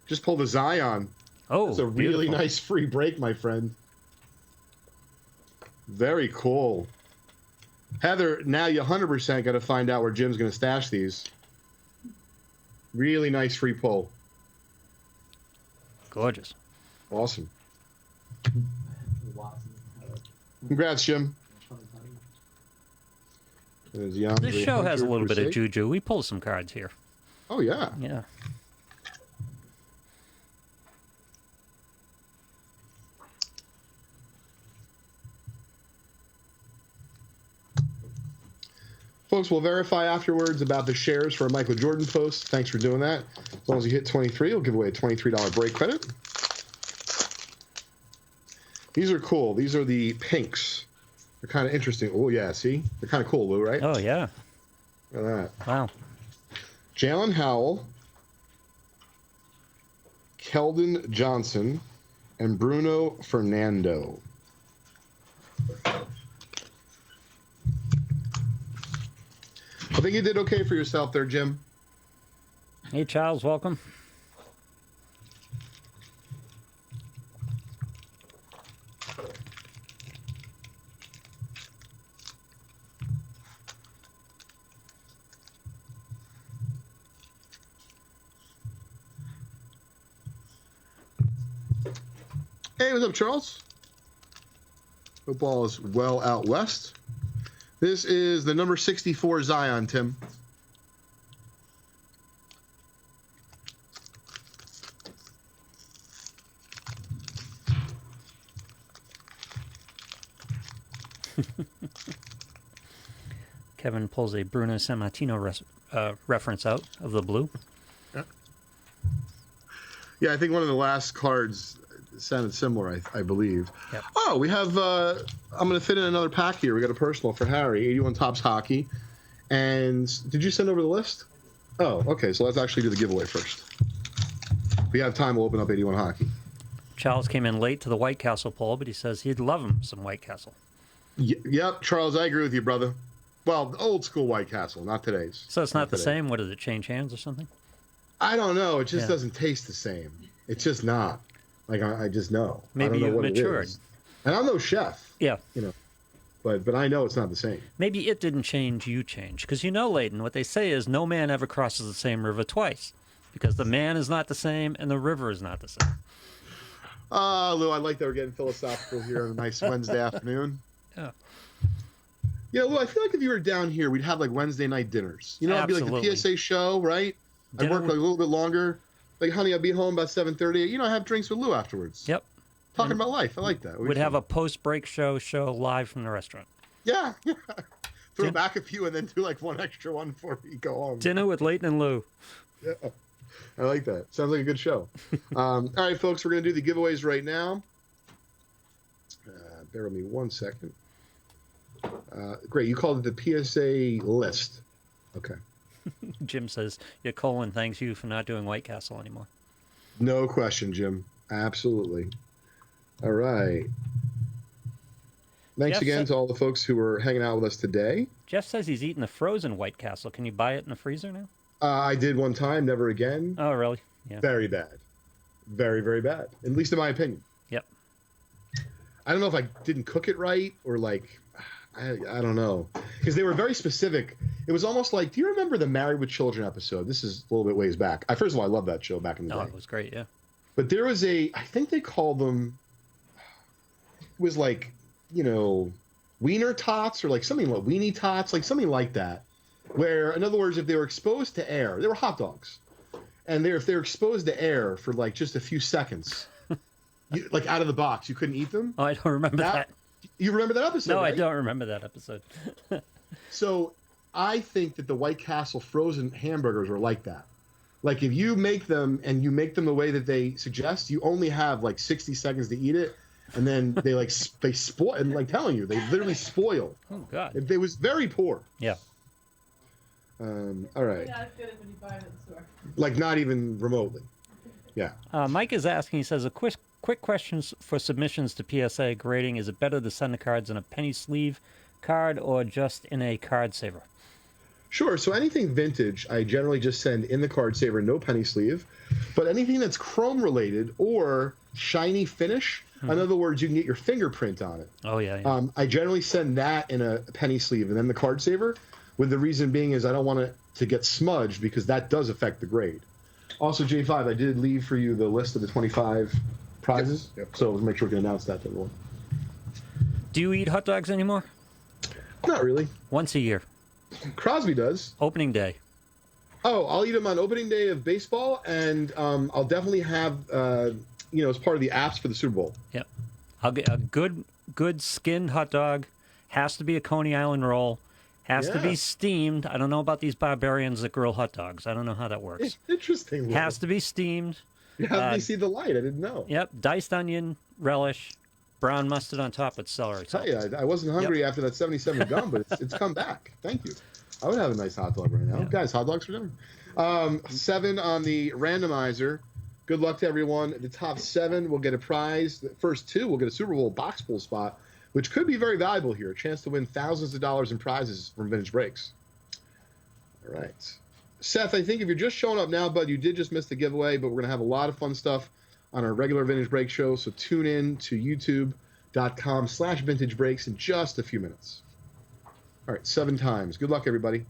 Just pulled a Zion. Oh, that's a really beautiful. Nice free break, my friend. Very cool. Heather, now you 100% got to find out where Jim's going to stash these. Really nice free pull. Gorgeous. Awesome. Congrats, Jim. This show has a little bit of juju. We pull some cards here. Oh, yeah. Yeah. Folks, we'll verify afterwards about the shares for a Michael Jordan post. Thanks for doing that. As long as you hit 23, we'll give away a $23 break credit. These are cool. These are the pinks. They're kind of interesting. Oh, yeah, see? They're kind of cool, Lou, right? Oh, yeah. Look at that. Wow. Jalen Howell, Keldon Johnson, and Bruno Fernando. I think you did okay for yourself there, Jim. Hey, Charles, welcome. Hey, what's up, Charles? Hope all is well out west. This is the number 64 Zion, Tim. Kevin pulls a Bruno Sammartino reference out of the blue. Yeah, I think one of the last cards sounded similar, I believe. Yep. Oh, we have, I'm going to fit in another pack here. We got a personal for Harry, 81 Topps Hockey. And did you send over the list? Oh, okay, so let's actually do the giveaway first. If we have time, we'll open up 81 Hockey. Charles came in late to the White Castle poll, but he says he'd love him some White Castle. Yep, Charles, I agree with you, brother. Well, old school White Castle, not today's. So it's not the same? What, does it change hands or something? I don't know. It just doesn't taste the same. It's just not. Like, I just know. Maybe I don't know you've what matured. It is. And I'm no chef. Yeah. You know, but I know it's not the same. Maybe it didn't change, you changed. Because you know, Leighton, what they say is no man ever crosses the same river twice. Because the man is not the same and the river is not the same. Lou, I like that we're getting philosophical here on a nice Wednesday afternoon. Yeah. Yeah, Lou, I feel like if you were down here, we'd have like Wednesday night dinners. You know, it'd be like the PSA show, right? I'd work like a little bit longer. Like, honey, I'll be home about 7:30. You know, I have drinks with Lou afterwards. Yep. Talking about life. I like that. We'd have a post-break show live from the restaurant. Yeah. Throw back a few and then do like one extra one before we go home. Dinner with Leighton and Lou. Yeah. I like that. Sounds like a good show. All right, folks, we're going to do the giveaways right now. Bear with me 1 second. Great. You called it the PSA list. Okay. Jim says, your colon thanks you for not doing White Castle anymore. No question, Jim. Absolutely. All right. Thanks again to all the folks who were hanging out with us today. Jeff says he's eating the frozen White Castle. Can you buy it in the freezer now? I did one time, never again. Oh, really? Yeah. Very bad. Very, very bad. At least in my opinion. Yep. I don't know if I didn't cook it right or like, I don't know. Because they were very specific. It was almost like, do you remember the Married with Children episode? This is a little bit ways back. First of all, I love that show back in the day. Oh, it was great, yeah. But there was I think they called them, it was like, you know, wiener tots or like something like weenie tots, like something like that. Where, in other words, if they were exposed to air, they were hot dogs. And if they're exposed to air for like just a few seconds, like out of the box, you couldn't eat them. Oh, I don't remember that. You remember that episode? No, right? I don't remember that episode. So I think that the White Castle frozen hamburgers are like that. Like if you make them and you make them the way that they suggest, you only have like 60 seconds to eat it. And then they like, they spoil, and like telling you, they literally spoil. Oh, God. It was very poor. Yeah. Not All right. as good as when you buy it at the store. Like not even remotely. Yeah. Mike is asking, he says, a quick question for submissions to PSA grading. Is it better to send the cards in a penny sleeve card or just in a card saver? Sure. So anything vintage, I generally just send in the card saver, no penny sleeve. But anything that's chrome related or shiny finish, in other words, you can get your fingerprint on it. Oh, yeah. I generally send that in a penny sleeve and then the card saver, with the reason being is I don't want it to get smudged because that does affect the grade. Also, J5, I did leave for you the list of the 25 prizes. Yep. So let's make sure we can announce that to everyone. Do you eat hot dogs anymore? Not really. Once a year. Crosby does. Opening day. Oh, I'll eat them on opening day of baseball, and I'll definitely have, as part of the apps for the Super Bowl. Yep. I'll get a good skinned hot dog. Has to be a Coney Island roll. Has to be steamed. I don't know about these barbarians that grill hot dogs. I don't know how that works. Interesting. Will. Has to be steamed. You have to see the light. I didn't know. Yep. Diced onion, relish, brown mustard on top with celery. Tell you, I wasn't hungry after that 77 gum, but it's come back. Thank you. I would have a nice hot dog right now. Yeah. Guys, hot dogs for dinner. 7 on the randomizer. Good luck to everyone. The top 7 will get a prize. The first 2 will get a Super Bowl box pool spot, which could be very valuable here. A chance to win thousands of dollars in prizes from Vintage Breaks. All right. Seth, I think if you're just showing up now, bud, you did just miss the giveaway, but we're going to have a lot of fun stuff on our regular Vintage Break show, so tune in to youtube.com/Vintage Breaks in just a few minutes. All right, 7 times. Good luck, everybody.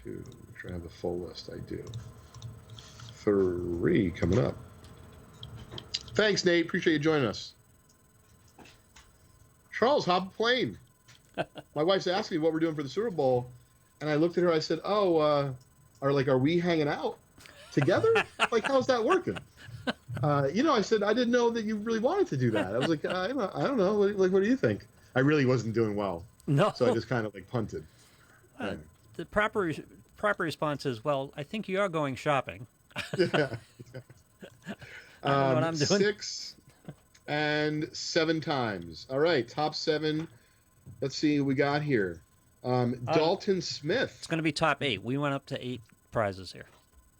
2. Make sure I have the full list. I do. 3 coming up. Thanks, Nate. Appreciate you joining us. Charles, hop a plane. My wife's asking me what we're doing for the Super Bowl, and I looked at her. I said, "Oh, are we hanging out together? Like, how's that working?" I said, "I didn't know that you really wanted to do that." I was like, "I don't know. What do you think?" I really wasn't doing well, No. so I just kind of like punted. The proper response is, well, I think you are going shopping. Yeah. I don't know what I'm doing. 6 and 7 times. All right, top 7. Let's see who we got here. Dalton Smith. It's going to be top 8. We went up to 8 prizes here.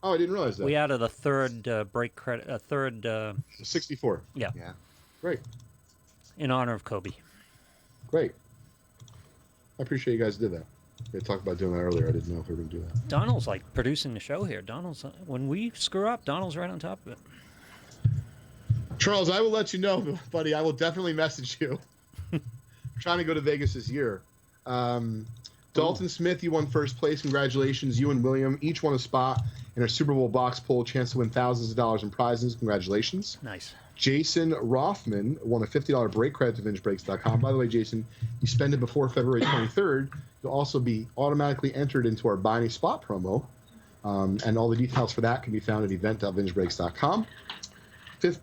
Oh, I didn't realize that. We added a third break credit, 64. Yeah. Yeah. Great. In honor of Kobe. Great. I appreciate you guys did that. We talked about doing that earlier. I didn't know if we were going to do that. Donald's like producing the show here. Donald's when we screw up, Donald's right on top of it. Charles, I will let you know, buddy. I will definitely message you. I'm trying to go to Vegas this year. Dalton Smith, you won first place. Congratulations. You and William each won a spot in our Super Bowl box poll, chance to win thousands of dollars in prizes. Congratulations. Nice. Jason Rothman won a $50 break credit to VintageBreaks.com. By the way, Jason, you spend it before February 23rd. You'll also be automatically entered into our Buy Any Spot promo. And all the details for that can be found at event.vintagebreaks.com. Fourth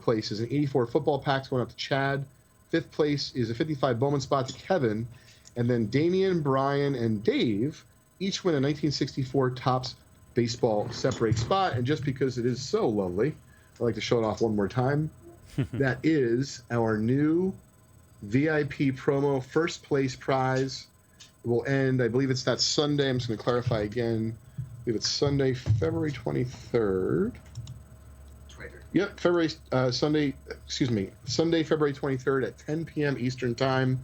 place is an 84 football pack going up to Chad. Fifth place is a 55 Bowman spot to Kevin. And then Damian, Brian, and Dave each win a 1964 Topps baseball set break spot. And just because it is so lovely, I'd like to show it off one more time. That is our new VIP promo first place prize. It will end, I believe it's that Sunday. I'm just going to clarify again. I believe it's Sunday, February 23rd. Yep, Sunday, February 23rd at 10 p.m. Eastern Time.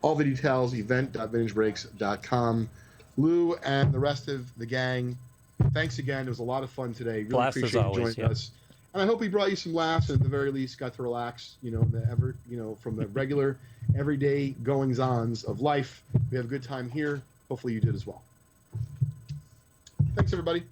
All the details, event.vintagebreaks.com. Lou and the rest of the gang, thanks again. It was a lot of fun today. Really Blast appreciate as always, you joining us. And I hope we brought you some laughs and at the very least got to relax, from the regular, everyday goings-ons of life. We have a good time here. Hopefully you did as well. Thanks, everybody.